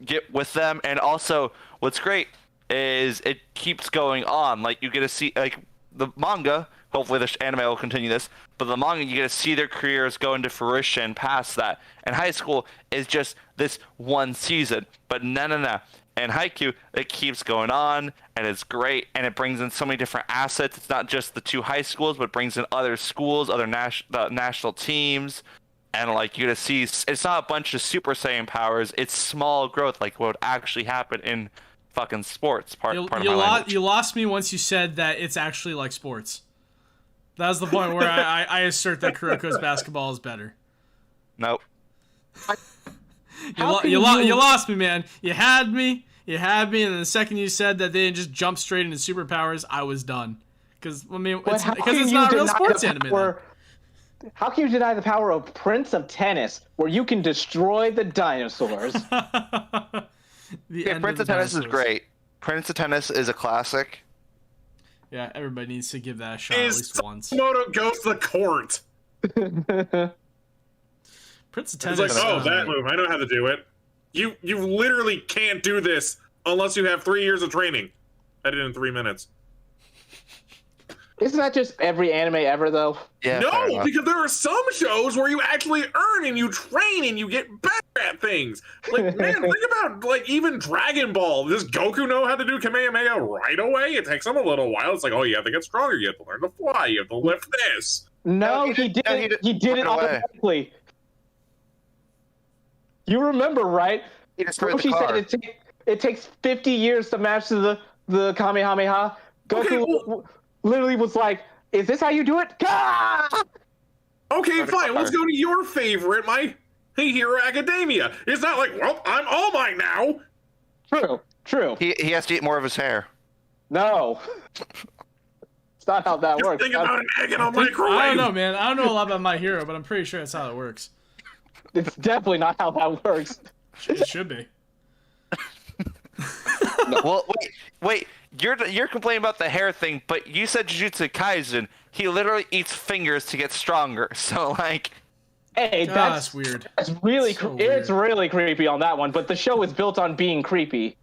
[SPEAKER 4] get with them. And also, what's great is it keeps going on. Like, you get to see, like, the manga, hopefully the anime will continue this, but the manga, you get to see their careers go into fruition past that. And high school is just this one season. But no. And Haikyuu, it keeps going on, and it's great, and it brings in so many different assets. It's not just the 2 high schools, but it brings in other schools, other national teams. And, like, you get to see, it's not a bunch of Super Saiyan powers, it's small growth, like what would actually happen in fucking sports.
[SPEAKER 2] You lost me once you said that it's actually like sports. That was the point where I assert that Kuroko's basketball is better.
[SPEAKER 4] Nope.
[SPEAKER 2] You lost me, man. You had me, and then the second you said that they didn't just jump straight into superpowers, I was done. Because it's not a real sports anime.
[SPEAKER 1] How can you deny the power of Prince of Tennis, where you can destroy the dinosaurs?
[SPEAKER 4] Prince of Tennis is great. Prince of Tennis is a classic.
[SPEAKER 2] Yeah, everybody needs to give that a shot at least once.
[SPEAKER 3] Sakamoto goes to court.
[SPEAKER 2] Prince of Tennis.
[SPEAKER 3] It's like, that move. I know how to do it. You literally can't do this unless you have 3 years of training. I did it in 3 minutes.
[SPEAKER 1] Isn't that just every anime ever, though?
[SPEAKER 4] Yeah.
[SPEAKER 3] No, because there are some shows where you actually earn and you train and you get better at things. Like, man, think about, like, even Dragon Ball. Does Goku know how to do Kamehameha right away? It takes him a little while. It's like, oh, you have to get stronger. You have to learn to fly. You have to lift this.
[SPEAKER 1] No, he did it automatically. You remember, right? Roshi said it takes 50 years to master the Kamehameha. Goku literally was like, is this how you do it?
[SPEAKER 3] Okay, fine. Let's go to your favorite, My Hero Academia. It's not like, well, I'm All Might now.
[SPEAKER 1] True.
[SPEAKER 4] He has to eat more of his hair.
[SPEAKER 1] No. It's not how that works.
[SPEAKER 3] Think about an egg in a microwave.
[SPEAKER 2] I don't know, man. I don't know a lot about My Hero, but I'm pretty sure that's how it works.
[SPEAKER 1] It's definitely not how that works.
[SPEAKER 2] It should be.
[SPEAKER 4] No, well, wait. You're complaining about the hair thing, but you said Jujutsu Kaisen. He literally eats fingers to get stronger. So, like,
[SPEAKER 1] Hey,
[SPEAKER 2] That's weird.
[SPEAKER 1] That's really
[SPEAKER 2] So
[SPEAKER 1] it's
[SPEAKER 2] weird.
[SPEAKER 1] really creepy on that one, but the show is built on being creepy.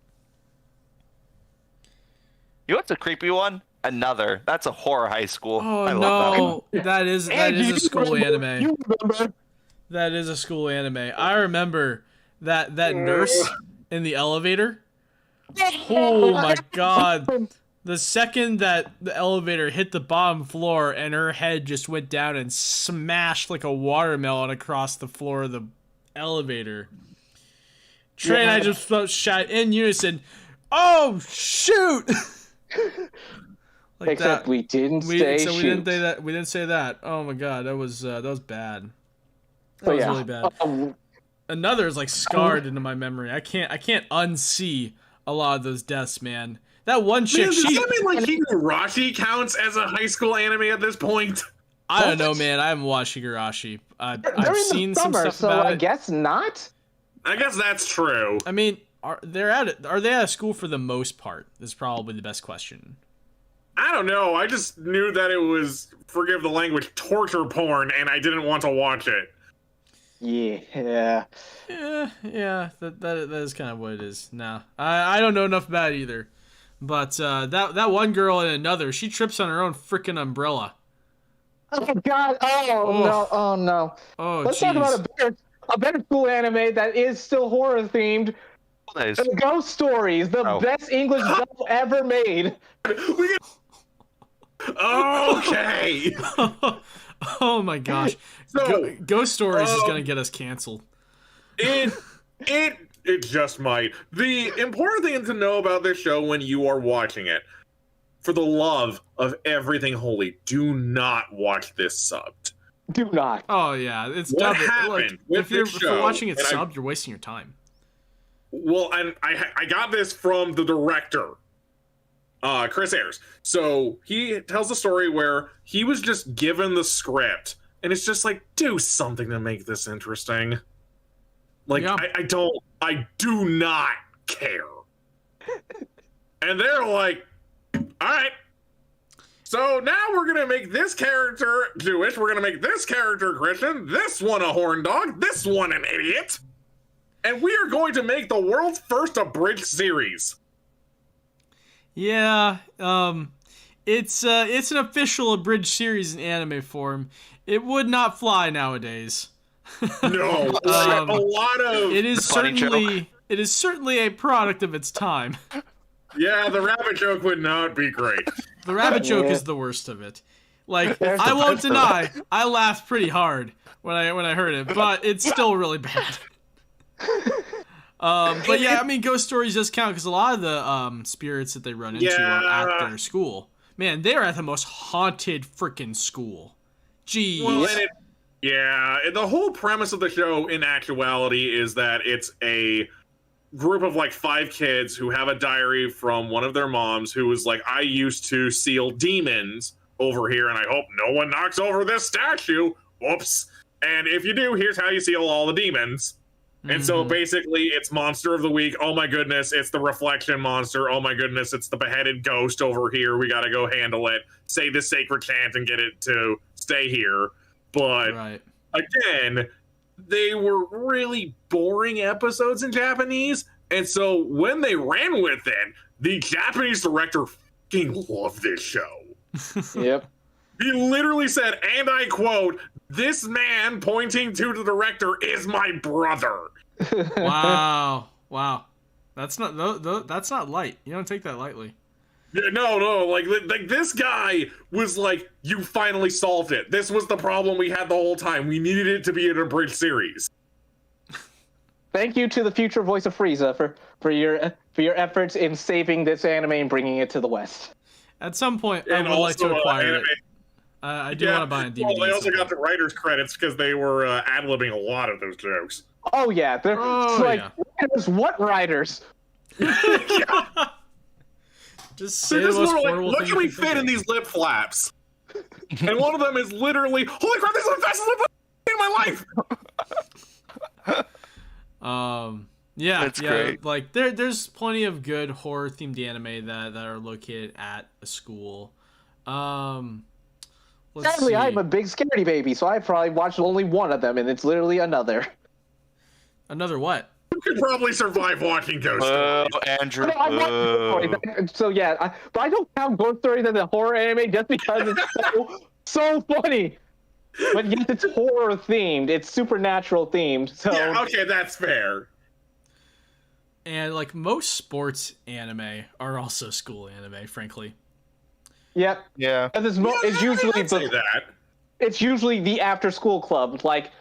[SPEAKER 4] You know what's a creepy one? Another. That's a horror high school.
[SPEAKER 2] Oh
[SPEAKER 4] I love that one.
[SPEAKER 2] no, that is
[SPEAKER 1] Angie,
[SPEAKER 2] a school
[SPEAKER 1] you remember-
[SPEAKER 2] anime.
[SPEAKER 1] You remember?
[SPEAKER 2] That is a school anime. I remember that nurse in the elevator. Oh my god. The second that the elevator hit the bottom floor and her head just went down and smashed like a watermelon across the floor of the elevator. Trey and I just both shot in unison. Oh shoot! Like
[SPEAKER 1] Except
[SPEAKER 2] that.
[SPEAKER 1] we didn't
[SPEAKER 2] We
[SPEAKER 1] say
[SPEAKER 2] so
[SPEAKER 1] shoot.
[SPEAKER 2] we didn't say that. We didn't say that. Oh my god, that was bad. That
[SPEAKER 1] But
[SPEAKER 2] was
[SPEAKER 1] yeah.
[SPEAKER 2] really bad. Another is like scarred into my memory. I can't unsee a lot of those deaths, man. That one chick,
[SPEAKER 3] Man, does
[SPEAKER 2] she
[SPEAKER 3] that mean like Higurashi counts as a high school anime at this point?
[SPEAKER 2] I don't know, man. I haven't watched Higurashi. I've
[SPEAKER 1] They're in
[SPEAKER 2] seen
[SPEAKER 1] the
[SPEAKER 2] some
[SPEAKER 1] summer,
[SPEAKER 2] stuff
[SPEAKER 1] so
[SPEAKER 2] about
[SPEAKER 1] I
[SPEAKER 2] it.
[SPEAKER 1] guess not.
[SPEAKER 3] I guess that's true.
[SPEAKER 2] I mean, are they at a school for the most part? Is probably the best question.
[SPEAKER 3] I don't know. I just knew that it was, forgive the language, torture porn, and I didn't want to watch it.
[SPEAKER 1] Yeah.
[SPEAKER 2] Yeah, that is kind of what it is. Nah, I don't know enough about it either. But that one girl in Another, she trips on her own freaking umbrella.
[SPEAKER 1] Oh god. Oh no. Oh no.
[SPEAKER 2] Oh,
[SPEAKER 1] Let's
[SPEAKER 2] jeez.
[SPEAKER 1] talk about a better school anime that is still horror themed.
[SPEAKER 4] Nice.
[SPEAKER 1] The Ghost Stories, the
[SPEAKER 4] Oh.
[SPEAKER 1] best English dub ever made.
[SPEAKER 3] Okay.
[SPEAKER 2] Oh my gosh.
[SPEAKER 3] So,
[SPEAKER 2] Ghost Stories is gonna get us canceled.
[SPEAKER 3] it just might. The important thing to know about this show when you are watching it, for the love of everything holy, do not watch this subbed.
[SPEAKER 1] Do not.
[SPEAKER 2] Oh yeah, it's
[SPEAKER 3] What
[SPEAKER 2] dubbed.
[SPEAKER 3] happened with
[SPEAKER 2] if you're
[SPEAKER 3] this show,
[SPEAKER 2] watching it
[SPEAKER 3] and I-
[SPEAKER 2] subbed, you're wasting your time.
[SPEAKER 3] Well, and I got this from the director, Chris Ayers. So he tells a story where he was just given the script, and it's just like, do something to make this interesting. Like,
[SPEAKER 2] Yeah.
[SPEAKER 3] I do not care. And they're like, all right. So now we're gonna make this character Jewish. We're gonna make this character Christian. This one a horn dog. This one an idiot. And we are going to make the world's first abridged series.
[SPEAKER 2] Yeah, it's an official abridged series in anime form. It would not fly nowadays.
[SPEAKER 3] No, like, a lot of
[SPEAKER 2] It is
[SPEAKER 4] Funny
[SPEAKER 2] certainly a product of its time.
[SPEAKER 3] yeah. The rabbit joke would not be great.
[SPEAKER 2] The rabbit joke
[SPEAKER 1] Yeah.
[SPEAKER 2] is the worst of it. Like,
[SPEAKER 1] There's
[SPEAKER 2] I
[SPEAKER 1] the
[SPEAKER 2] won't
[SPEAKER 4] best of
[SPEAKER 2] deny, I laughed pretty hard when I heard it, but it's still really bad. But yeah, I mean, Ghost Stories does count because a lot of the spirits that they run into are at
[SPEAKER 3] Yeah.
[SPEAKER 2] their school. Man, they're at the most haunted freaking school. Jeez.
[SPEAKER 3] Well, and the whole premise of the show, in actuality, is that it's a group of like 5 kids who have a diary from one of their moms who was like, I used to seal demons over here, and I hope no one knocks over this statue. Whoops. And if you do, here's how you seal all the demons. And so
[SPEAKER 2] Mhm.
[SPEAKER 3] basically, it's Monster of the Week. Oh my goodness, it's the reflection monster. Oh my goodness, it's the beheaded ghost over here. We gotta go handle it. Say the sacred chant and get it to stay here. But
[SPEAKER 2] Right.
[SPEAKER 3] again, they were really boring episodes in Japanese. And so when they ran with it, the Japanese director fucking loved this show.
[SPEAKER 1] Yep.
[SPEAKER 3] He literally said, and I quote, "This man," pointing to the director, "is my brother."
[SPEAKER 2] Wow. Wow. That's not light. You don't take that lightly.
[SPEAKER 3] Yeah, no, like this guy was like, "You finally solved it. This was the problem we had the whole time. We needed it to be an abridged series."
[SPEAKER 1] Thank you to the future voice of Frieza for your efforts in saving this anime and bringing it to the West.
[SPEAKER 2] At some point,
[SPEAKER 3] And
[SPEAKER 2] I would like to
[SPEAKER 3] also,
[SPEAKER 2] acquire
[SPEAKER 3] anime-
[SPEAKER 2] it. I do want to buy a DVD.
[SPEAKER 3] Well, they also
[SPEAKER 2] someday.
[SPEAKER 3] got the writers' credits because they were ad-libbing a lot of those jokes.
[SPEAKER 1] Oh yeah, they're
[SPEAKER 2] Oh,
[SPEAKER 1] it's like
[SPEAKER 2] yeah.
[SPEAKER 1] writers, what writers?
[SPEAKER 2] Just say
[SPEAKER 3] They're
[SPEAKER 2] the
[SPEAKER 3] just
[SPEAKER 2] most
[SPEAKER 3] more like,
[SPEAKER 2] horrible
[SPEAKER 3] what
[SPEAKER 2] thing
[SPEAKER 3] can
[SPEAKER 2] you
[SPEAKER 3] we
[SPEAKER 2] can think
[SPEAKER 3] fit in
[SPEAKER 2] of.
[SPEAKER 3] these lip flaps? And one of them is literally, holy crap, this is the fastest lip flap in my life!
[SPEAKER 2] Yeah,
[SPEAKER 4] That's
[SPEAKER 2] yeah,
[SPEAKER 4] great.
[SPEAKER 2] like there's plenty of good horror themed anime that are located at a school. Let's
[SPEAKER 1] Sadly,
[SPEAKER 2] see.
[SPEAKER 1] I'm a big scaredy baby, so I probably watched only one of them, and it's literally another.
[SPEAKER 2] Another what?
[SPEAKER 3] You could probably survive watching Ghost
[SPEAKER 4] Oh,
[SPEAKER 3] Stories.
[SPEAKER 4] Andrew.
[SPEAKER 1] No, I watch Ghost Stories, so yeah, but I don't count Ghost Stories as a horror anime just because it's so funny. But yes, it's horror themed. It's supernatural themed. So
[SPEAKER 3] Yeah, okay, that's fair.
[SPEAKER 2] And like most sports anime are also school anime, frankly.
[SPEAKER 1] yep.
[SPEAKER 4] Yeah.
[SPEAKER 1] Because it's
[SPEAKER 3] Yeah,
[SPEAKER 1] usually
[SPEAKER 3] I'd say that.
[SPEAKER 1] it's usually the after school club, like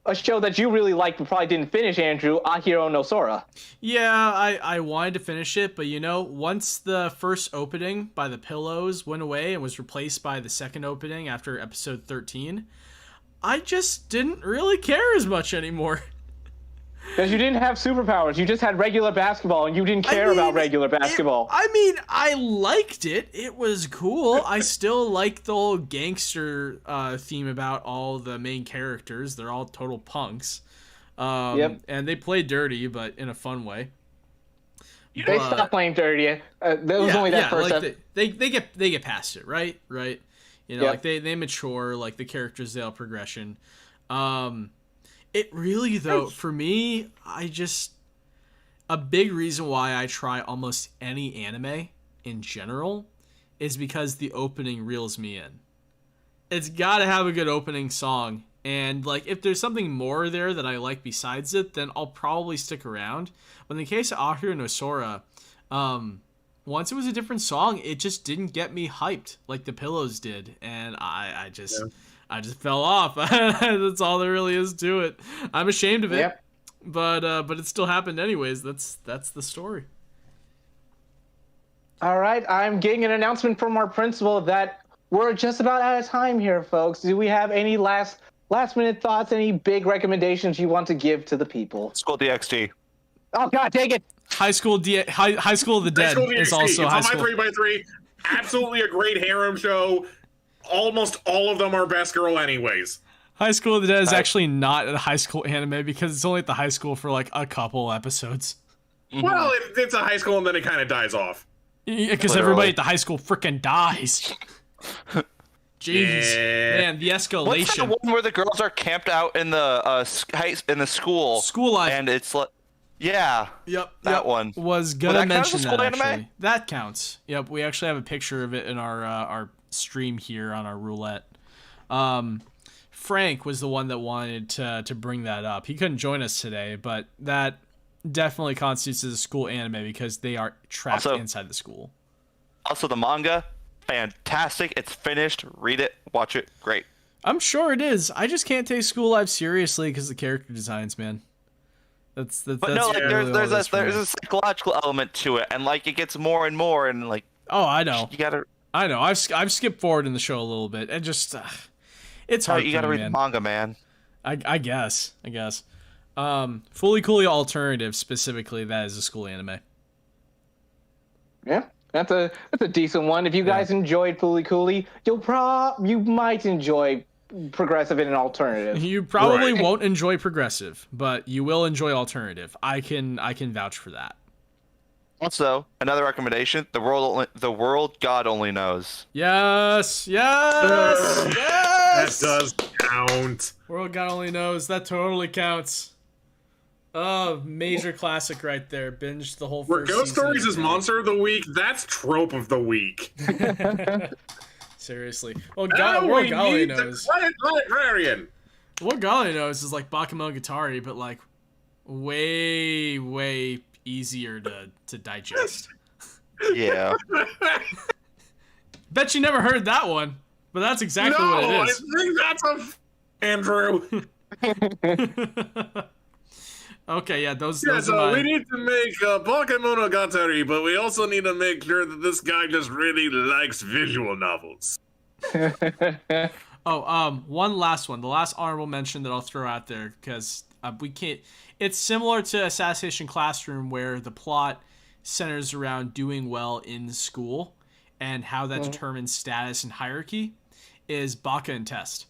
[SPEAKER 1] a show that you really liked but probably didn't finish, Andrew, Ahiro no Sora.
[SPEAKER 2] Yeah, I wanted to finish it, but once the first opening by the Pillows went away and was replaced by the second opening after episode 13, I just didn't really care as much anymore.
[SPEAKER 1] Because you didn't have superpowers, you just had regular basketball, and you didn't care about regular basketball.
[SPEAKER 2] I liked it. It was cool. I still like the whole gangster theme about all the main characters. They're all total punks.
[SPEAKER 1] Yep.
[SPEAKER 2] And they play dirty, but in a fun way.
[SPEAKER 1] They stopped playing dirty. That was only that first
[SPEAKER 2] like they get past it, right?
[SPEAKER 1] Yep.
[SPEAKER 2] Like they mature, like the characters, they have progression. It really, though, for me, a big reason why I try almost any anime in general is because the opening reels me in. It's got to have a good opening song. And, like, if there's something more there that I like besides it, then I'll probably stick around. But in the case of Ahiro no Sora, once it was a different song, it just didn't get me hyped like the Pillows did. And I just fell off. That's all there really is to it. I'm ashamed of it.
[SPEAKER 1] Yep.
[SPEAKER 2] But it still happened anyways. That's the story.
[SPEAKER 1] All right, I'm getting an announcement from our principal that we're just about out of time here, folks. Do we have any last minute thoughts, any big recommendations you want to give to the people?
[SPEAKER 4] School DxD.
[SPEAKER 1] Oh God, take it!
[SPEAKER 2] High School of the Dead
[SPEAKER 3] High School
[SPEAKER 2] is
[SPEAKER 3] DxD.
[SPEAKER 2] also
[SPEAKER 3] It's
[SPEAKER 2] High
[SPEAKER 3] on
[SPEAKER 2] School.
[SPEAKER 3] my 3x3. Absolutely a great harem show. Almost all of them are best girl anyways.
[SPEAKER 2] High School of the Dead is actually not a high school anime because it's only at the high school for like a couple episodes.
[SPEAKER 3] Well, it's a high school and then it kind of dies off.
[SPEAKER 2] Because everybody at the high school freaking dies. Jeez,
[SPEAKER 3] Yeah.
[SPEAKER 2] man, the
[SPEAKER 4] What's that
[SPEAKER 2] escalation.
[SPEAKER 4] one where the girls are camped out in the school?
[SPEAKER 2] School life.
[SPEAKER 4] And it's like, yeah, that one.
[SPEAKER 2] Was gonna
[SPEAKER 4] that count as
[SPEAKER 2] mention
[SPEAKER 4] a school
[SPEAKER 2] that
[SPEAKER 4] anime?
[SPEAKER 2] actually. That counts. Yep, we actually have a picture of it in our stream here on our roulette. Frank was the one that wanted to bring that up. He couldn't join us today, but that definitely constitutes as a school anime because they are trapped
[SPEAKER 4] Also-
[SPEAKER 2] inside the school.
[SPEAKER 4] Also, the manga, fantastic. It's finished. Read it, watch it. Great.
[SPEAKER 2] I'm sure it is. I just can't take School Life seriously because the character designs, man. That's
[SPEAKER 4] But no, like
[SPEAKER 2] really all it is for
[SPEAKER 4] there's
[SPEAKER 2] me.
[SPEAKER 4] a psychological element to it, and like it gets more and more, and like
[SPEAKER 2] Oh, I know.
[SPEAKER 4] you gotta
[SPEAKER 2] I've skipped forward in the show a little bit, and just it's hard.
[SPEAKER 4] you
[SPEAKER 2] for
[SPEAKER 4] gotta
[SPEAKER 2] me,
[SPEAKER 4] read
[SPEAKER 2] man.
[SPEAKER 4] the manga, man.
[SPEAKER 2] I guess. Fully Coolly Alternative specifically, that is a school anime.
[SPEAKER 1] Yeah, that's a decent one. If you guys enjoyed Fooly Cooly, you might enjoy Progressive and an Alternative.
[SPEAKER 2] You probably
[SPEAKER 3] Right.
[SPEAKER 2] won't enjoy Progressive, but you will enjoy Alternative. I can vouch for that.
[SPEAKER 4] Also, another recommendation: the world God only knows.
[SPEAKER 2] Yes.
[SPEAKER 3] That does count.
[SPEAKER 2] World God only knows. That totally counts. Oh, major classic right there. Binged the whole
[SPEAKER 3] Where
[SPEAKER 2] first
[SPEAKER 3] Ghost
[SPEAKER 2] season
[SPEAKER 3] Stories
[SPEAKER 2] in
[SPEAKER 3] is
[SPEAKER 2] a day.
[SPEAKER 3] Monster of the Week, that's Trope of the Week.
[SPEAKER 2] Seriously. Well,
[SPEAKER 3] Now
[SPEAKER 2] World
[SPEAKER 3] we
[SPEAKER 2] God only
[SPEAKER 3] need the
[SPEAKER 2] knows.
[SPEAKER 3] Librarian.
[SPEAKER 2] What Golly knows is like Bakemonogatari, but like way easier to digest.
[SPEAKER 4] Yeah.
[SPEAKER 2] Bet you never heard that one, but that's exactly
[SPEAKER 3] No,
[SPEAKER 2] what
[SPEAKER 3] I
[SPEAKER 2] it is.
[SPEAKER 3] think that's Andrew.
[SPEAKER 2] Okay, yeah, those
[SPEAKER 3] Yeah,
[SPEAKER 2] are
[SPEAKER 3] so we
[SPEAKER 2] mine.
[SPEAKER 3] need to make Bakemonogatari, but we also need to make sure that this guy just really likes visual novels.
[SPEAKER 2] Oh, one last one. The last honorable mention that I'll throw out there because we can't. It's similar to Assassination Classroom, where the plot centers around doing well in school and how that determines status and hierarchy. Is Baka and Test.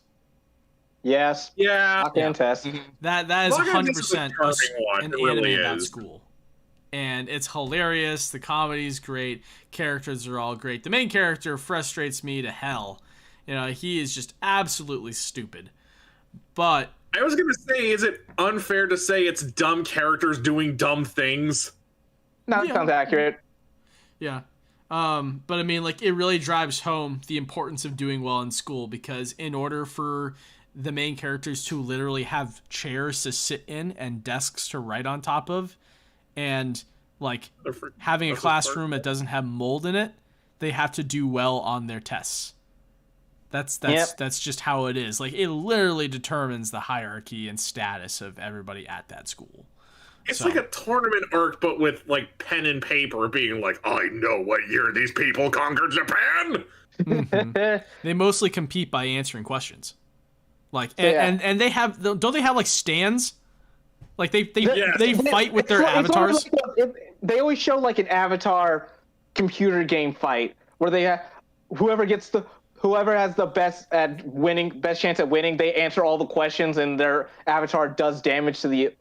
[SPEAKER 1] Yes,
[SPEAKER 3] Yeah.
[SPEAKER 1] Baka and Test.
[SPEAKER 2] That is
[SPEAKER 3] Baka and Test is a
[SPEAKER 2] 100%
[SPEAKER 3] charming one.
[SPEAKER 2] an
[SPEAKER 3] It really
[SPEAKER 2] anime about
[SPEAKER 3] is.
[SPEAKER 2] school. And it's hilarious. The comedy's great. Characters are all great. The main character frustrates me to hell You know, he is just absolutely stupid. But
[SPEAKER 3] I was gonna say, is it unfair to say it's dumb characters doing dumb things?
[SPEAKER 1] No, that sounds accurate.
[SPEAKER 2] yeah. But I mean, like, it really drives home the importance of doing well in school, because in order for the main characters to literally have chairs to sit in and desks to write on top of, and like having a classroom that doesn't have mold in it, they have to do well on their tests. That's just how it is. Like, it literally determines the hierarchy and status of everybody at that school.
[SPEAKER 3] It's like a tournament arc, but with like pen and paper, being like, I know what year these people conquered Japan.
[SPEAKER 2] Mm-hmm. They mostly compete by answering questions. Like, and they have, don't they have like stands? Like they fight with their avatars.
[SPEAKER 1] They always show like an Avatar computer game fight where they have, whoever has the best chance at winning, they answer all the questions and their avatar does damage to the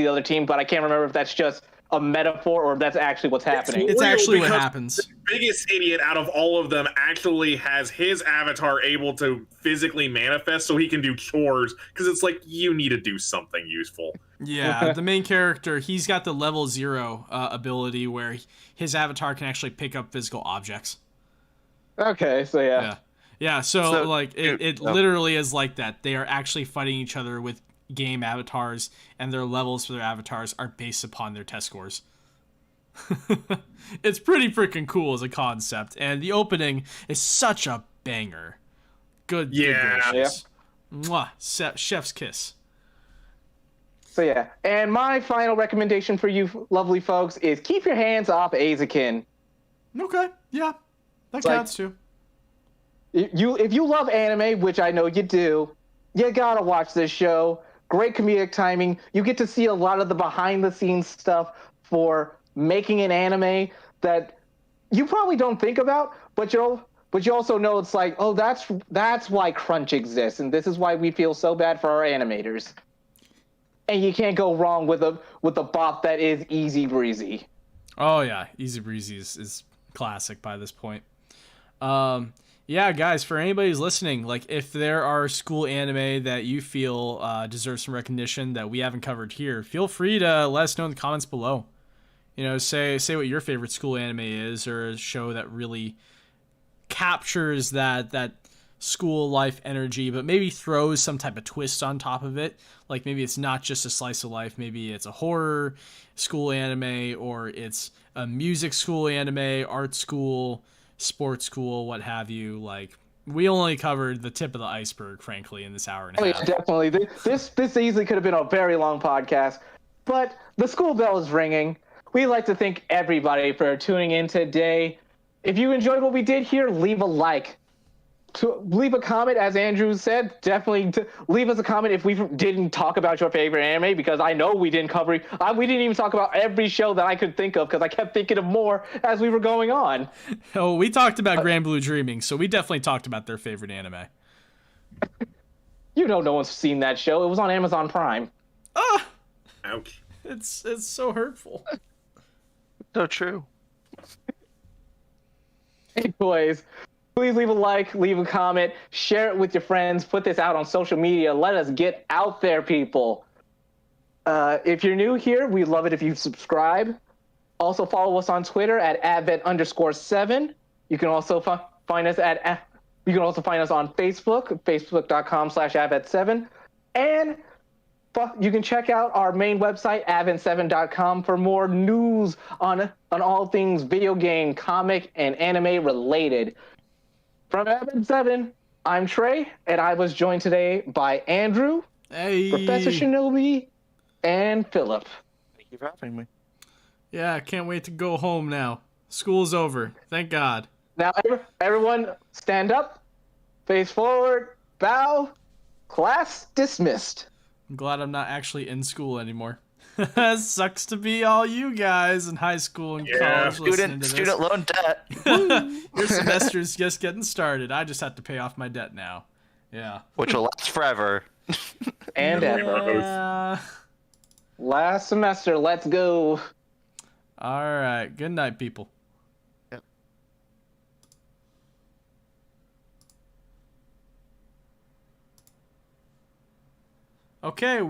[SPEAKER 1] other team. But I can't remember if that's just a metaphor or if that's actually what's happening.
[SPEAKER 2] It's actually what happens.
[SPEAKER 3] The biggest idiot out of all of them actually has his avatar able to physically manifest so he can do chores, because it's like, you need to do something useful.
[SPEAKER 2] Yeah, the main character, he's got the level 0 ability where his avatar can actually pick up physical objects.
[SPEAKER 1] Okay, so
[SPEAKER 2] yeah. So like it literally is like that. They are actually fighting each other with game avatars, and their levels for their avatars are based upon their test scores. It's pretty freaking cool as a concept, and the opening is such a banger. Good gracious. Mwah, chef's kiss.
[SPEAKER 1] So yeah, and my final recommendation for you lovely folks is keep your hands off Azakin.
[SPEAKER 2] Okay, yeah, that counts too.
[SPEAKER 1] If you love anime, which I know you do, you gotta watch this show. Great comedic timing. You get to see a lot of the behind-the-scenes stuff for making an anime that you probably don't think about, but you also know it's like, oh, that's why Crunch exists, and this is why we feel so bad for our animators. And you can't go wrong with a bop that is Easy Breezy.
[SPEAKER 2] Oh yeah, Easy Breezy is classic by this point. Yeah, guys, for anybody who's listening, like, if there are school anime that you feel deserve some recognition that we haven't covered here, feel free to let us know in the comments below. You know, say what your favorite school anime is, or a show that really captures that school life energy, but maybe throws some type of twist on top of it. Like, maybe it's not just a slice of life, maybe it's a horror school anime, or it's a music school anime, art school, sports school, what have you. Like, we only covered the tip of the iceberg, frankly, in this hour and a half.
[SPEAKER 1] Yeah, definitely. This easily could have been a very long podcast, but the school bell is ringing. We'd like to thank everybody for tuning in today. If you enjoyed what we did here, leave a like. Leave a comment, as Andrew said. Definitely leave us a comment if we didn't talk about your favorite anime, because I know we didn't cover. We didn't even talk about every show that I could think of, because I kept thinking of more as we were going on.
[SPEAKER 2] Oh, we talked about Grand Blue Dreaming, so we definitely talked about their favorite anime.
[SPEAKER 1] You know, no one's seen that show. It was on Amazon Prime.
[SPEAKER 2] Ah,
[SPEAKER 3] ouch!
[SPEAKER 2] It's so hurtful.
[SPEAKER 4] So true.
[SPEAKER 1] Anyways, please leave a like, leave a comment, share it with your friends, put this out on social media. Let us get out there, people. If you're new here, we'd love it if you subscribe. Also follow us on Twitter at advent_7. You can also find us on Facebook, facebook.com/advent7. And you can check out our main website, advent7.com, for more news on all things video game, comic, and anime related. From Advent7, I'm Trey, and I was joined today by Andrew, Professor Shinobi, and Philip.
[SPEAKER 4] Thank you for having me.
[SPEAKER 2] Yeah, I can't wait to go home now. School's over. Thank God.
[SPEAKER 1] Now, everyone stand up, face forward, bow, class dismissed.
[SPEAKER 2] I'm glad I'm not actually in school anymore. Sucks to be all you guys in high school and college listening to this.
[SPEAKER 4] Student loan debt.
[SPEAKER 2] Your semester's just getting started. I just have to pay off my debt now. Yeah.
[SPEAKER 4] Which will last forever.
[SPEAKER 1] And ever. Last semester, let's go.
[SPEAKER 2] All right. Good night, people. Okay.